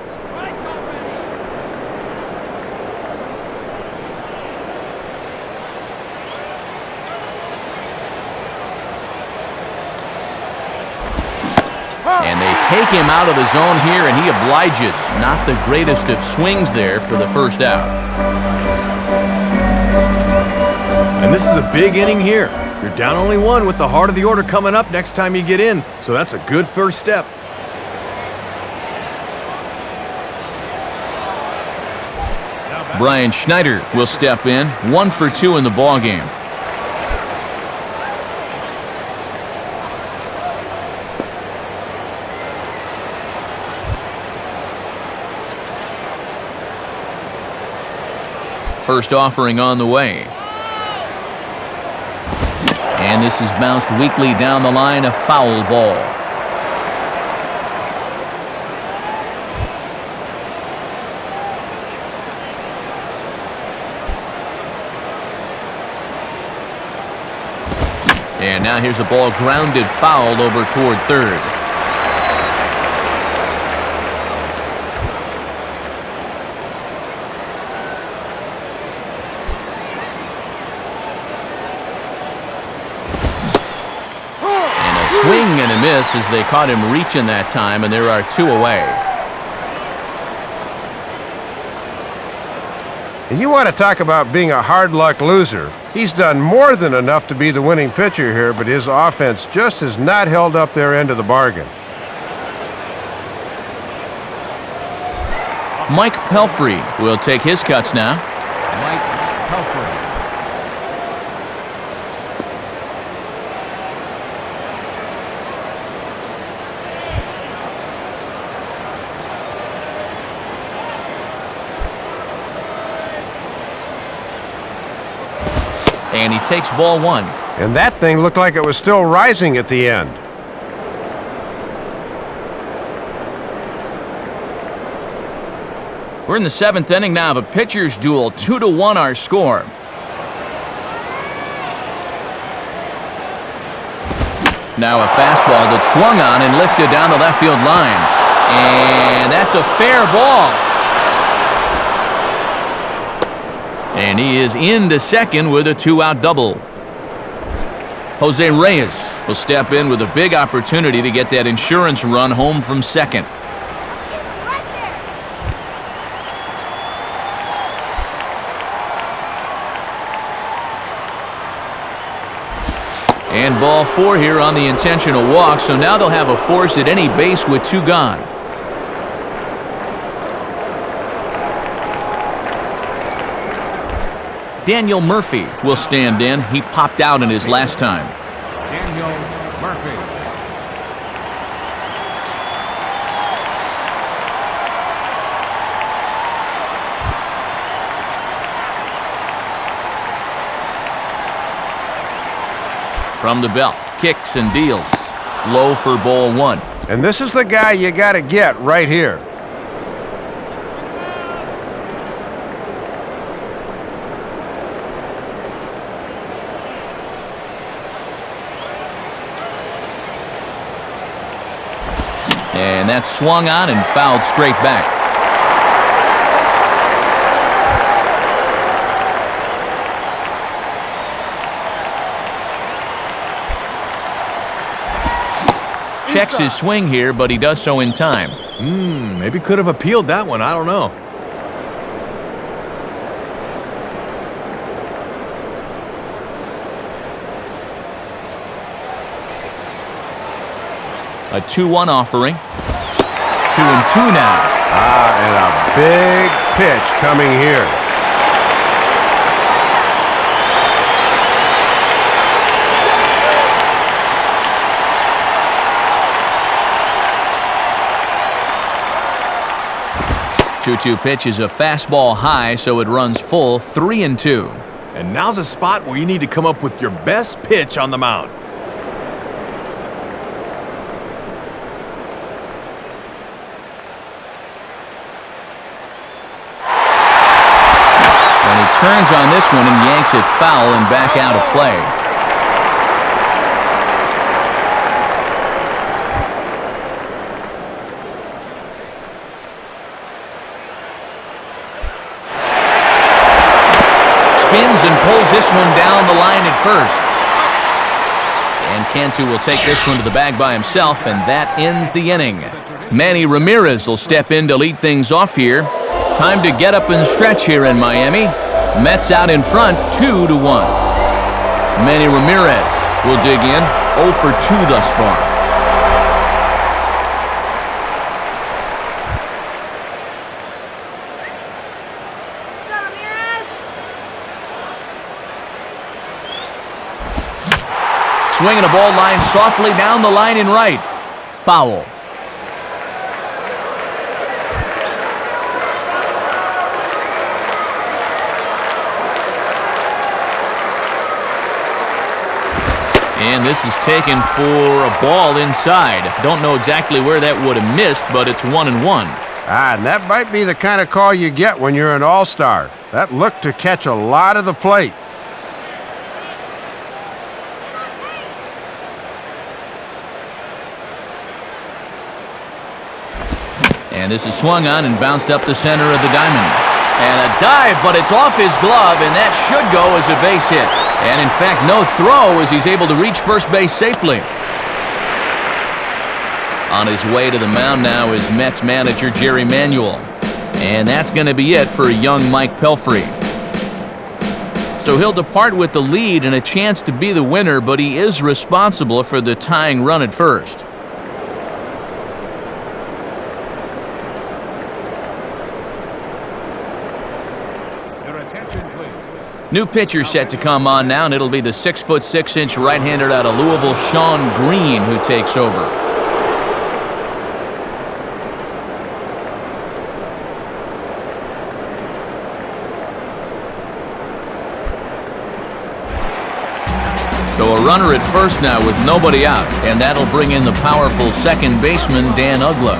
And they take him out of the zone here, and he obliges. Not the greatest of swings there for the first out. And this is a big inning here. You're down only 1 with the heart of the order coming up next time you get in, so that's a good first step. Brian Schneider will step in, 1 for 2 in the ballgame. First offering on the way. And this is bounced weakly down the line, a foul ball. And now here's a ball grounded foul over toward third. swing and a miss as they caught him reaching that time, and there are 2 away. And you want to talk about being a hard luck loser. He's done more than enough to be the winning pitcher here, but his offense just has not held up their end of the bargain. Mike Pelfrey will take his cuts now. Mike Pelfrey. And he takes ball 1. And that thing looked like it was still rising at the end. We're in the 7th inning now of a pitcher's duel. 2-1 our score. Now a fastball that's swung on and lifted down the left field line. And that's a fair ball. And he is into second with a 2-out double. Jose Reyes will step in with a big opportunity to get that insurance run home from second. And ball 4 here on the intentional walk, so now they'll have a force at any base with 2 gone. Daniel Murphy will stand in. He popped out in his last time. Daniel Murphy. From the belt, kicks and deals. Low for ball 1. And this is the guy you got to get right here. And that's swung on and fouled straight back. Checks his swing here, but he does so in time. Maybe could have appealed that one. I don't know. A 2-1 offering. 2-2 now. And a big pitch coming here. Two pitch is a fastball high, so it runs full. 3-2. And now's a spot where you need to come up with your best pitch on the mound. And he turns on this one and yanks it foul and back out of play. Spins and pulls this one down the line at first. And Cantu will take this one to the bag by himself, and that ends the inning. Manny Ramirez will step in to lead things off here. Time to get up and stretch here in Miami. Mets out in front, 2-1. Manny Ramirez will dig in, 0 for 2 thus far. Swinging a ball line softly down the line in right. Foul. And this is taken for a ball inside. Don't know exactly where that would have missed, but it's 1-1. And that might be the kind of call you get when you're an all-star. That looked to catch a lot of the plate. And this is swung on and bounced up the center of the diamond. And a dive, but it's off his glove, and that should go as a base hit. And in fact, no throw as he's able to reach first base safely. On his way to the mound now is Mets manager Jerry Manuel. And that's going to be it for young Mike Pelfrey. So he'll depart with the lead and a chance to be the winner, but he is responsible for the tying run at first. Your attention, please. New pitcher set to come on now, and it'll be the 6'6" right-hander out of Louisville, Sean Green, who takes over. So a runner at first now with nobody out, and that'll bring in the powerful second baseman, Dan Uglow.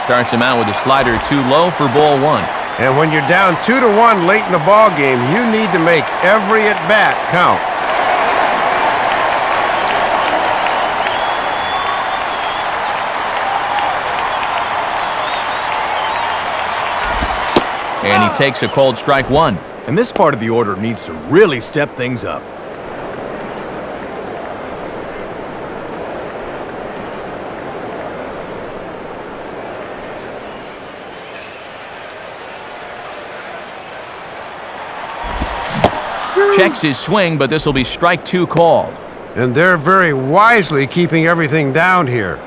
Starts him out with a slider too low for ball one. And when you're down 2-1 late in the ball game, you need to make every at-bat count. And he takes a called strike one. And this part of the order needs to really step things up. Checks his swing, but this will be strike two called. And they're very wisely keeping everything down here.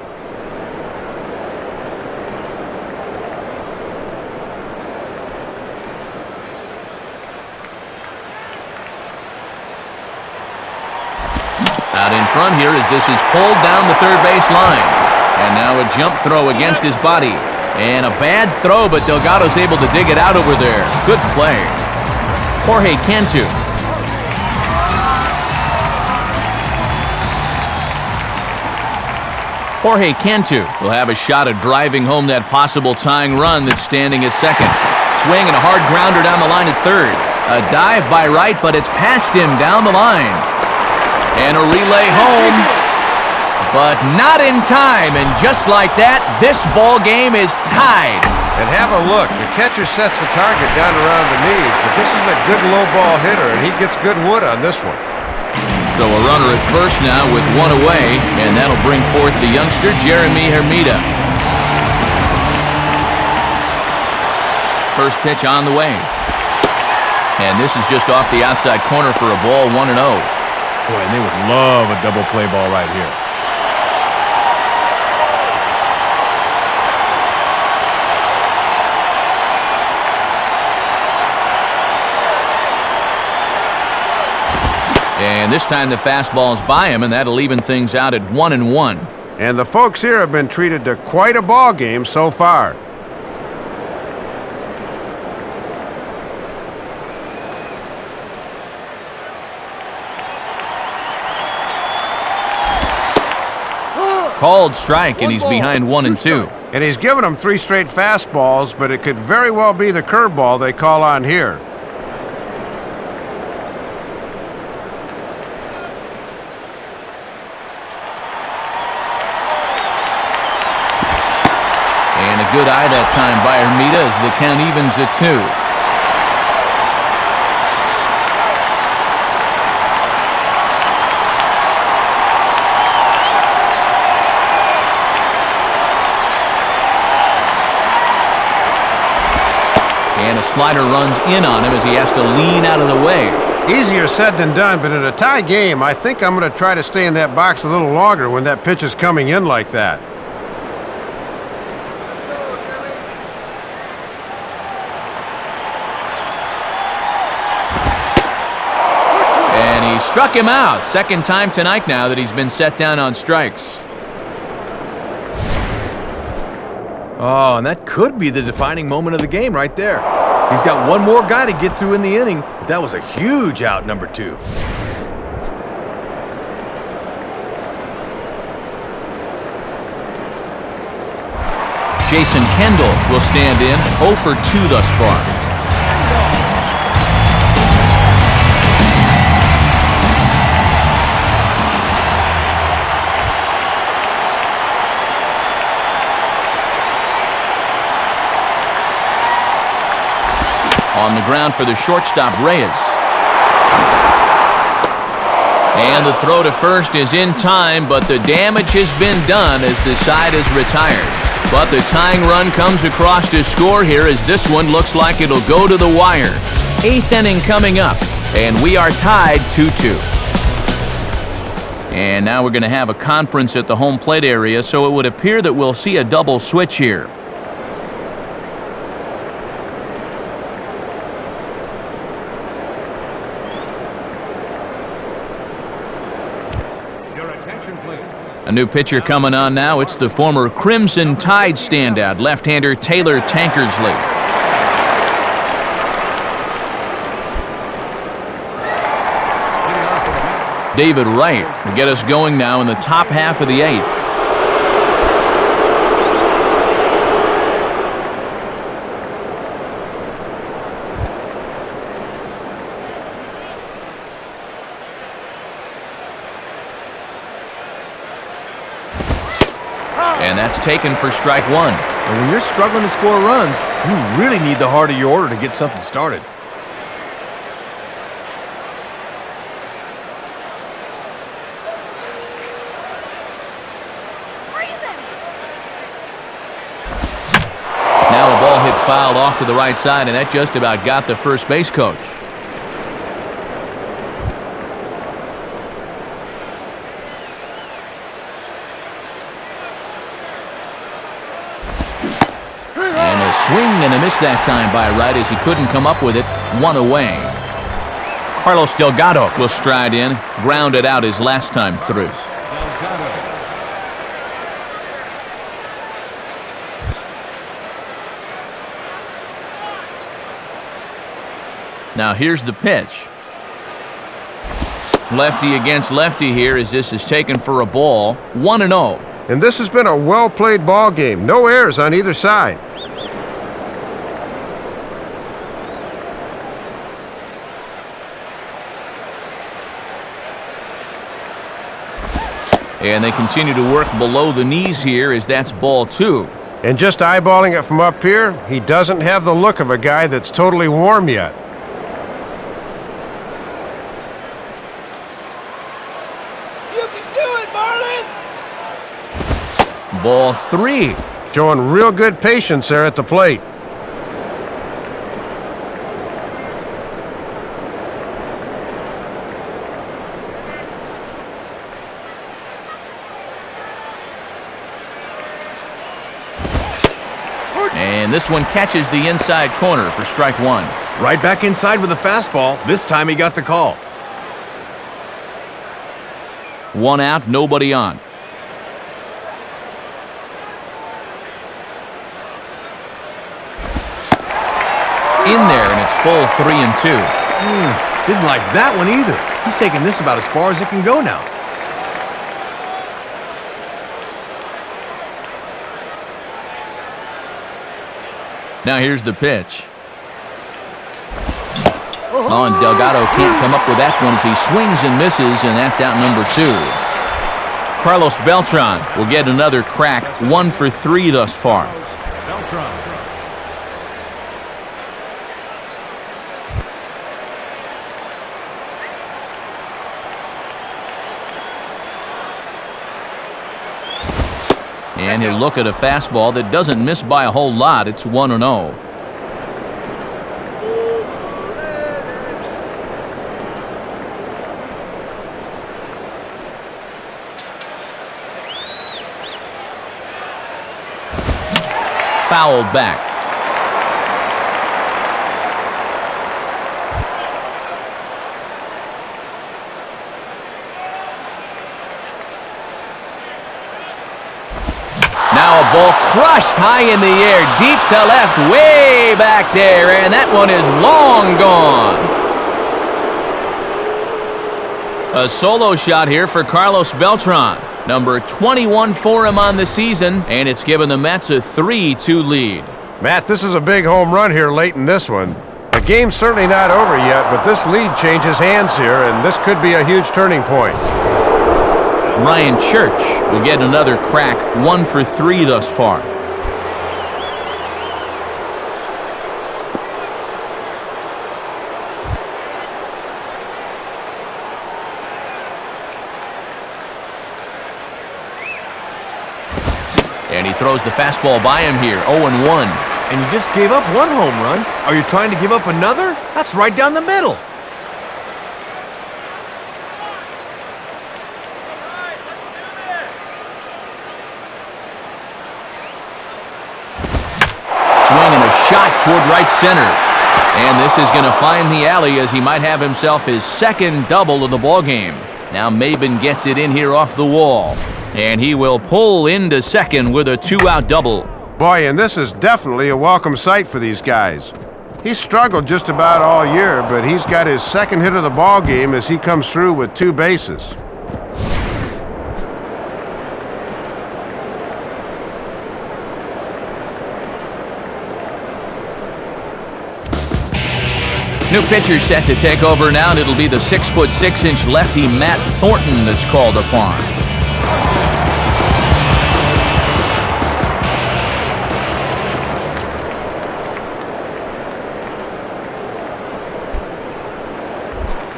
Out in front here as this is pulled down the third base line. And now a jump throw against his body. And a bad throw, but Delgado's able to dig it out over there. Good play. Jorge Cantu. Jorge Cantu will have a shot at driving home that possible tying run that's standing at second. Swing and a hard grounder down the line at third. A dive by Wright, but it's past him down the line. And a relay home, but not in time. And just like that, this ball game is tied. And have a look. The catcher sets the target down around the knees, but this is a good low ball hitter, and he gets good wood on this one. So a runner at first now with one away, and that'll bring forth the youngster, Jeremy Hermida. First pitch on the way. And this is just off the outside corner for a ball, 1-0. Boy, and they would love a double play ball right here. And this time the fastball's by him, and that'll even things out at 1-1. And the folks here have been treated to quite a ball game so far. Called strike, and he's behind 1-2. And he's given them 3 straight fastballs, but it could very well be the curveball they call on here. And a good eye that time by Hermida as the count evens at 2. And a slider runs in on him as he has to lean out of the way. Easier said than done, but in a tie game, I think I'm going to try to stay in that box a little longer when that pitch is coming in like that. And he struck him out. Second time tonight now that he's been set down on strikes. Oh, and that could be the defining moment of the game right there. He's got one more guy to get through in the inning, but that was a huge out, number 2. Jason Kendall will stand in, 0 for 2 thus far. On the ground for the shortstop, Reyes. And the throw to first is in time, but the damage has been done as the side is retired. But the tying run comes across to score here as this one looks like it'll go to the wire. 8th inning coming up, and we are tied 2-2. And now we're going to have a conference at the home plate area, so it would appear that we'll see a double switch here. A new pitcher coming on now. It's the former Crimson Tide standout, left-hander Taylor Tankersley. David Wright will get us going now in the top half of the 8th. And that's taken for strike 1. And when you're struggling to score runs, you really need the heart of your order to get something started. Now a ball hit foul off to the right side, and that just about got the first base coach. Swing and a miss that time by Wright as he couldn't come up with it. 1 away. Carlos Delgado will stride in, grounded out his last time through. Now here's the pitch. Lefty against lefty here as this is taken for a ball. 1-0. And this has been a well-played ball game. No errors on either side. And they continue to work below the knees here as that's ball 2. And just eyeballing it from up here, he doesn't have the look of a guy that's totally warm yet. You can do it, Marlins! Ball 3. Showing real good patience there at the plate. And this one catches the inside corner for strike 1. Right back inside with a fastball. This time he got the call. 1 out, nobody on. In there, and it's full 3-2. Didn't like that one either. He's taking this about as far as it can go now. Now here's the pitch. Oh, and Delgado can't come up with that one as he swings and misses, and that's out number 2. Carlos Beltran will get another crack, 1 for 3 thus far. And he'll look at a fastball that doesn't miss by a whole lot. It's 1-0. Fouled back. Now a ball crushed high in the air, deep to left, way back there, and that one is long gone. A solo shot here for Carlos Beltran. Number 21 for him on the season, and it's given the Mets a 3-2 lead. Matt, this is a big home run here late in this one. The game's certainly not over yet, but this lead changes hands here, and this could be a huge turning point. Ryan Church will get another crack, 1 for 3 thus far. And he throws the fastball by him here, 0-1. And you just gave up one home run. Are you trying to give up another? That's right down the middle. Swing and a shot toward right center. And this is going to find the alley as he might have himself his second double of the ballgame. Now Maben gets it in here off the wall. And he will pull into second with a 2-out double. Boy, and this is definitely a welcome sight for these guys. He's struggled just about all year, but he's got his second hit of the ball game as he comes through with 2 bases. New pitcher set to take over now, and it'll be the 6'6" lefty Matt Thornton that's called upon.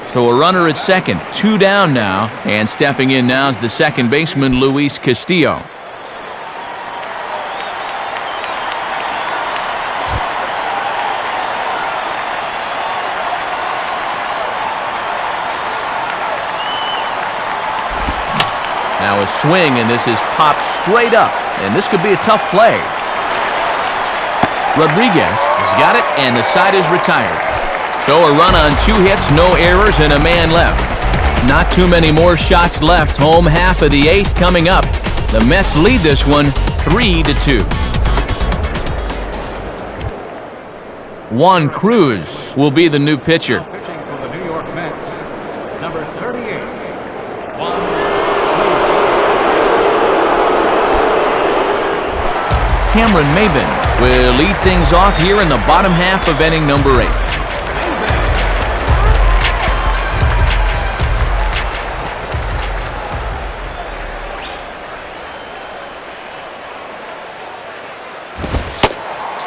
So a runner at second, 2 down now, and stepping in now is the second baseman, Luis Castillo. Now a swing, and this is popped straight up, and this could be a tough play. Rodriguez has got it, and the side is retired. So a run on 2 hits, no errors, and a man left. Not too many more shots left. Home half of the 8th coming up. The Mets lead this one 3-2. Juan Cruz will be the new pitcher. Pitching for the New York Mets, number 38. Cameron Maben will lead things off here in the bottom half of inning number 8.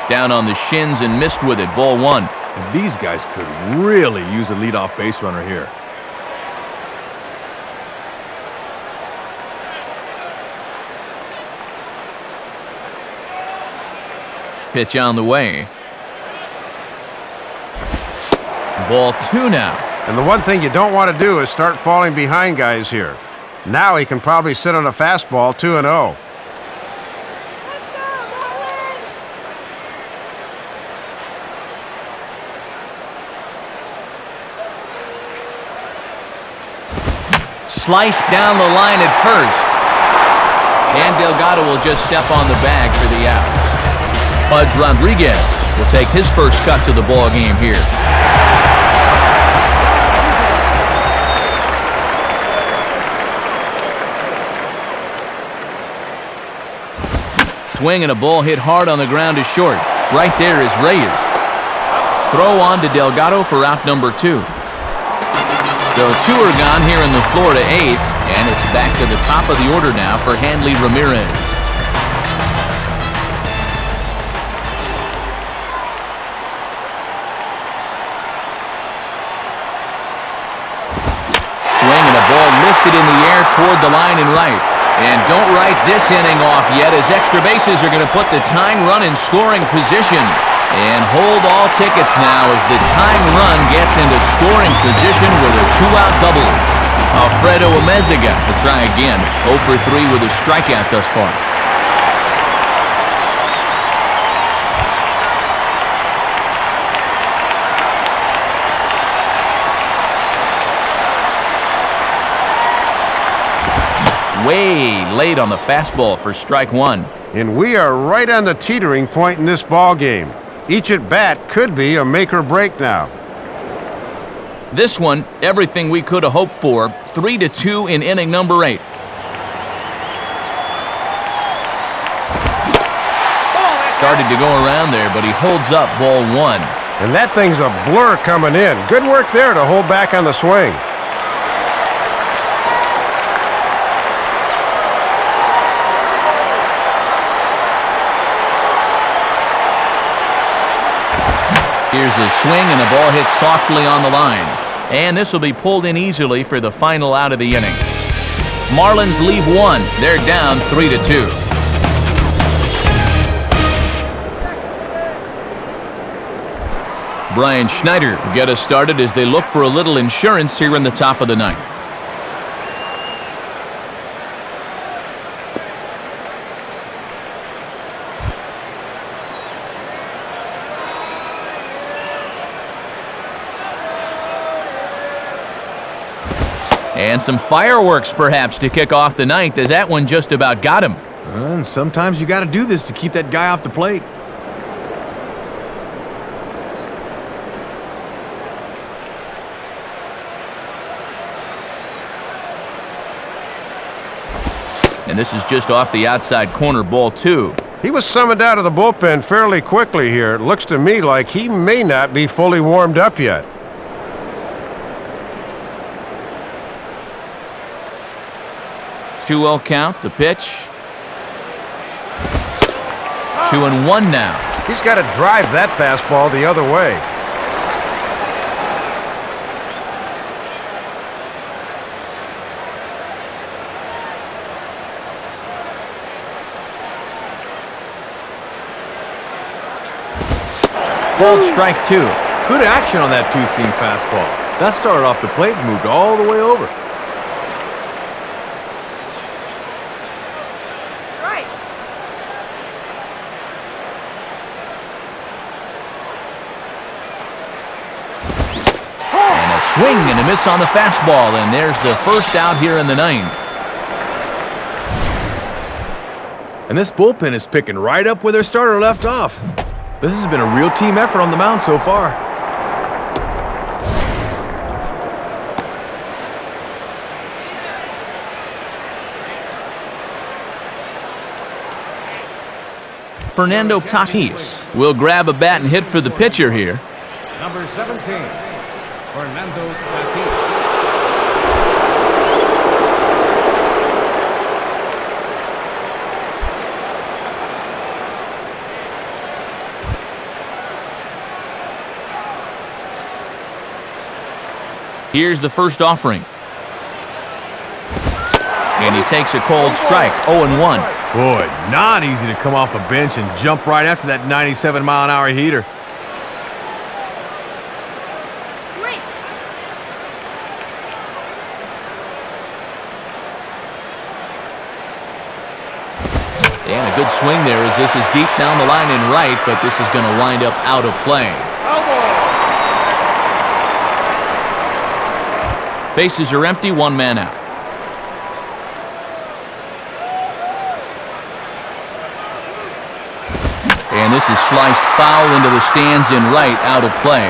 Down on the shins and missed with it, ball 1. And these guys could really use a leadoff base runner here. Pitch on the way. Ball 2 now. And the one thing you don't want to do is start falling behind guys here. Now he can probably sit on a fastball 2-0. Sliced down the line at first. And Delgado will just step on the bag for the out. Pudge Rodriguez will take his first cut to the ball game here. Swing and a ball hit hard on the ground to short. Right there is Reyes. Throw on to Delgado for out number 2. So 2 are gone here in the Florida 8th, and it's back to the top of the order now for Hanley Ramirez. Swing and a ball lifted in the air toward the line and right. And don't write this inning off yet, as extra bases are going to put the tying run in scoring position. And hold all tickets now as the tying run gets into scoring position with a 2-out double. Alfredo Amezaga will try again, 0 for 3 with a strikeout thus far. Way late on the fastball for strike 1. And we are right on the teetering point in this ball game. Each at bat could be a make or break now. This one, everything we could have hoped for. 3-2 in inning number 8. Started to go around there, but he holds up ball 1. And that thing's a blur coming in. Good work there to hold back on the swing. Here's a swing, and the ball hits softly on the line. And this will be pulled in easily for the final out of the inning. Marlins leave 1. They're down 3-2. Brian Schneider will get us started as they look for a little insurance here in the top of the ninth. And some fireworks perhaps to kick off the ninth, as that one just about got him. And sometimes you got to do this to keep that guy off the plate. And this is just off the outside corner, ball 2. He was summoned out of the bullpen fairly quickly here. It looks to me like he may not be fully warmed up yet. 2-0 count, the pitch. 2-1 now. He's got to drive that fastball the other way. Called strike 2. Good action on that two-seam fastball. That started off the plate and moved all the way over. Strike. And a swing and a miss on the fastball, and there's the first out here in the ninth. And this bullpen is picking right up where their starter left off. This has been a real team effort on the mound so far. Fernando Tatis will grab a bat and hit for the pitcher here. Number 17, Fernando Tatis. Here's the first offering. And he takes a cold strike, 0-1. Boy, not easy to come off a bench and jump right after that 97-mile-an-hour heater. Great. And a good swing there as this is deep down the line and right, but this is going to wind up out of play. Bases are empty, one man out. And this is sliced foul into the stands in right, out of play.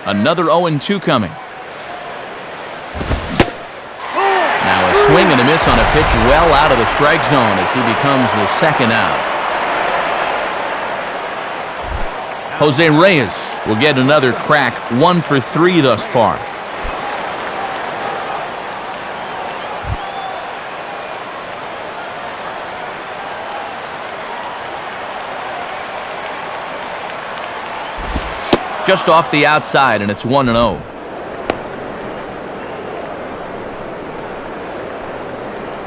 Another 0-2 coming. Now a swing and a miss on a pitch well out of the strike zone as he becomes the second out. Jose Reyes will get another crack, 1 for 3 thus far. Just off the outside, and it's 1-0.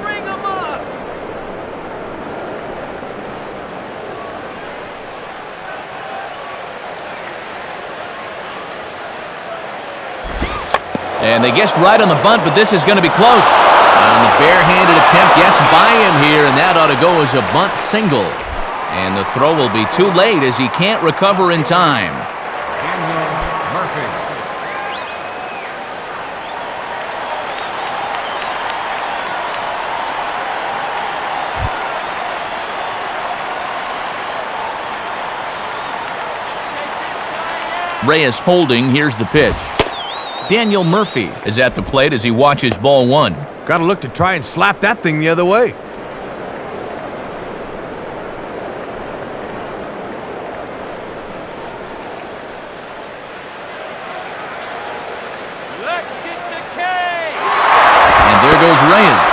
Bring him up. And they guessed right on the bunt, but this is going to be close. And the barehanded attempt gets by him here, and that ought to go as a bunt single. And the throw will be too late as he can't recover in time. Murphy. Reyes holding. Here's the pitch. Daniel Murphy is at the plate as he watches ball 1. Got to look to try and slap that thing the other way. Let's get the K. And there goes Reyes.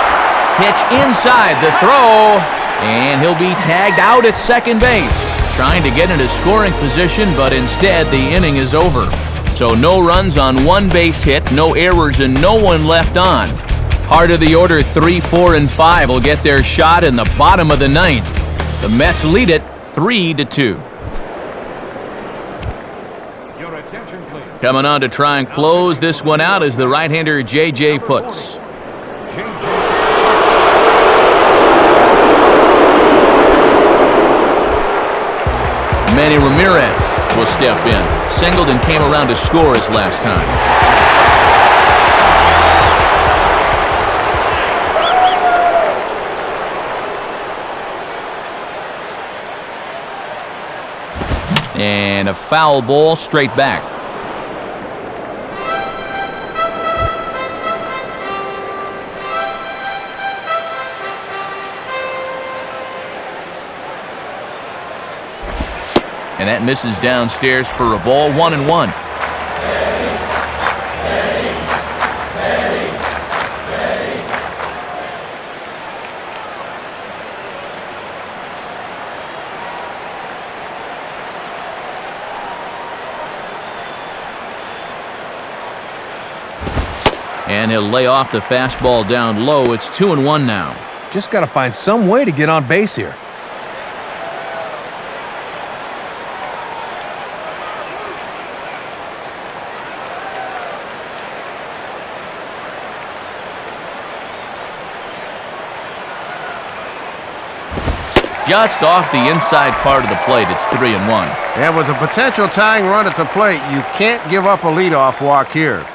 Pitch inside the throw, and he'll be tagged out at second base. Trying to get into scoring position, but instead the inning is over. So no runs on 1 base hit, no errors, and no one left on. Heart of the order 3, 4, and 5 will get their shot in the bottom of the ninth. The Mets lead it 3-2. Your attention, please. Coming on to try and close this one out is the right-hander J.J. Putz. Manny Ramirez will step in. Singled and came around to score his last time. And a foul ball straight back. And that misses downstairs for a ball, 1-1. And he'll lay off the fastball down low. It's 2-1 now. Just got to find some way to get on base here. Just off the inside part of the plate, it's 3-1. And with a potential tying run at the plate, you can't give up a leadoff walk here.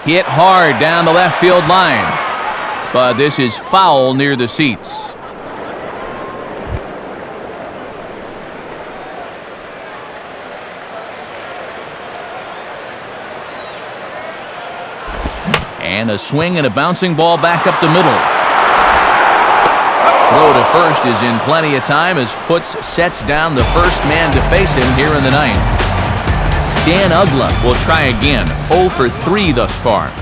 Hit hard down the left field line. But this is foul near the seats. And a swing and a bouncing ball back up the middle. Throw to first is in plenty of time as Putz sets down the first man to face him here in the ninth. Dan Uggla will try again, 0 for 3 thus far.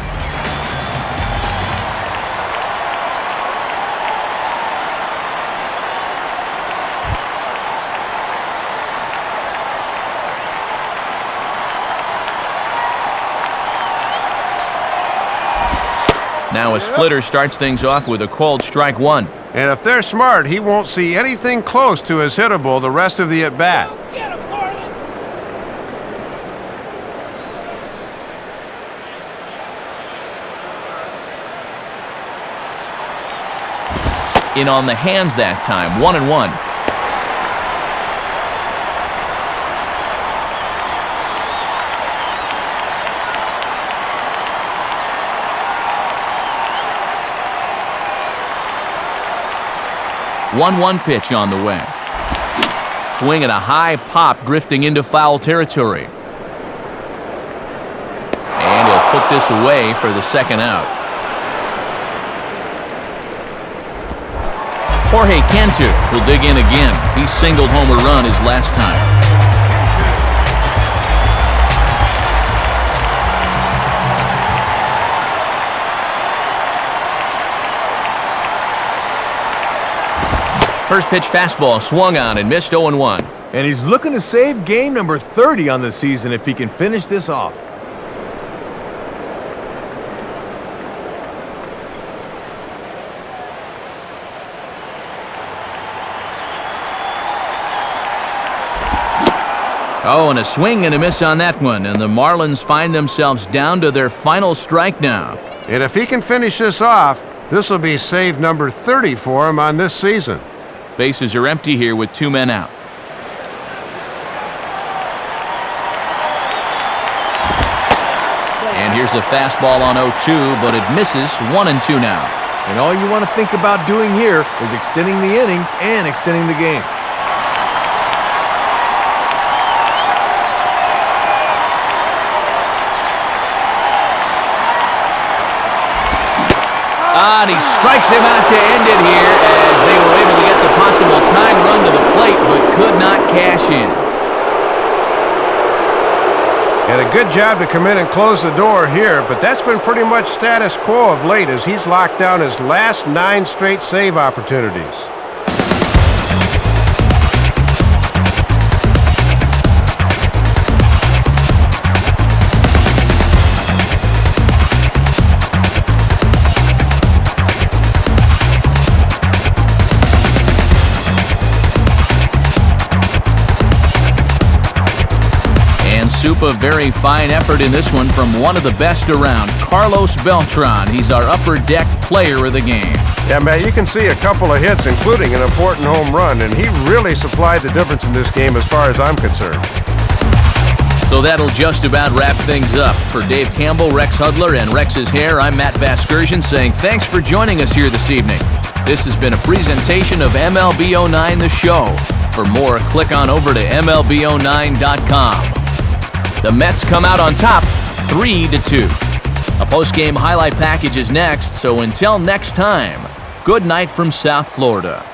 Now a splitter starts things off with a called strike 1. And if they're smart, he won't see anything close to his hittable the rest of the at-bat. Get him, Marlins! In on the hands that time, 1-1. One pitch on the way. Swing and a high pop drifting into foul territory. And he'll put this away for the second out. Jorge Cantu will dig in again. He singled home a run his last time. First pitch fastball swung on and missed, 0-1. And he's looking to save game number 30 on the season if he can finish this off. Oh, and a swing and a miss on that one, and the Marlins find themselves down to their final strike now. And if he can finish this off, this will be save number 30 for him on this season. Bases are empty here with 2 men out. And here's a fastball on 0-2, but it misses, 1-2 now. And all you want to think about doing here is extending the inning and extending the game. And he strikes him out to end it here as they were able to get the possible tying run to the plate but could not cash in. Had a good job to come in and close the door here, but that's been pretty much status quo of late as he's locked down his last 9 straight save opportunities. Super, very fine effort in this one from one of the best around, Carlos Beltran. He's our upper deck player of the game. Yeah, man, you can see a couple of hits, including an important home run, and he really supplied the difference in this game as far as I'm concerned. So that'll just about wrap things up. For Dave Campbell, Rex Hudler, and Rex's Hair, I'm Matt Vasgersian saying thanks for joining us here this evening. This has been a presentation of MLB 09 The Show. For more, click on over to MLB09.com. The Mets come out on top, 3-2. A post-game highlight package is next, so until next time, good night from South Florida.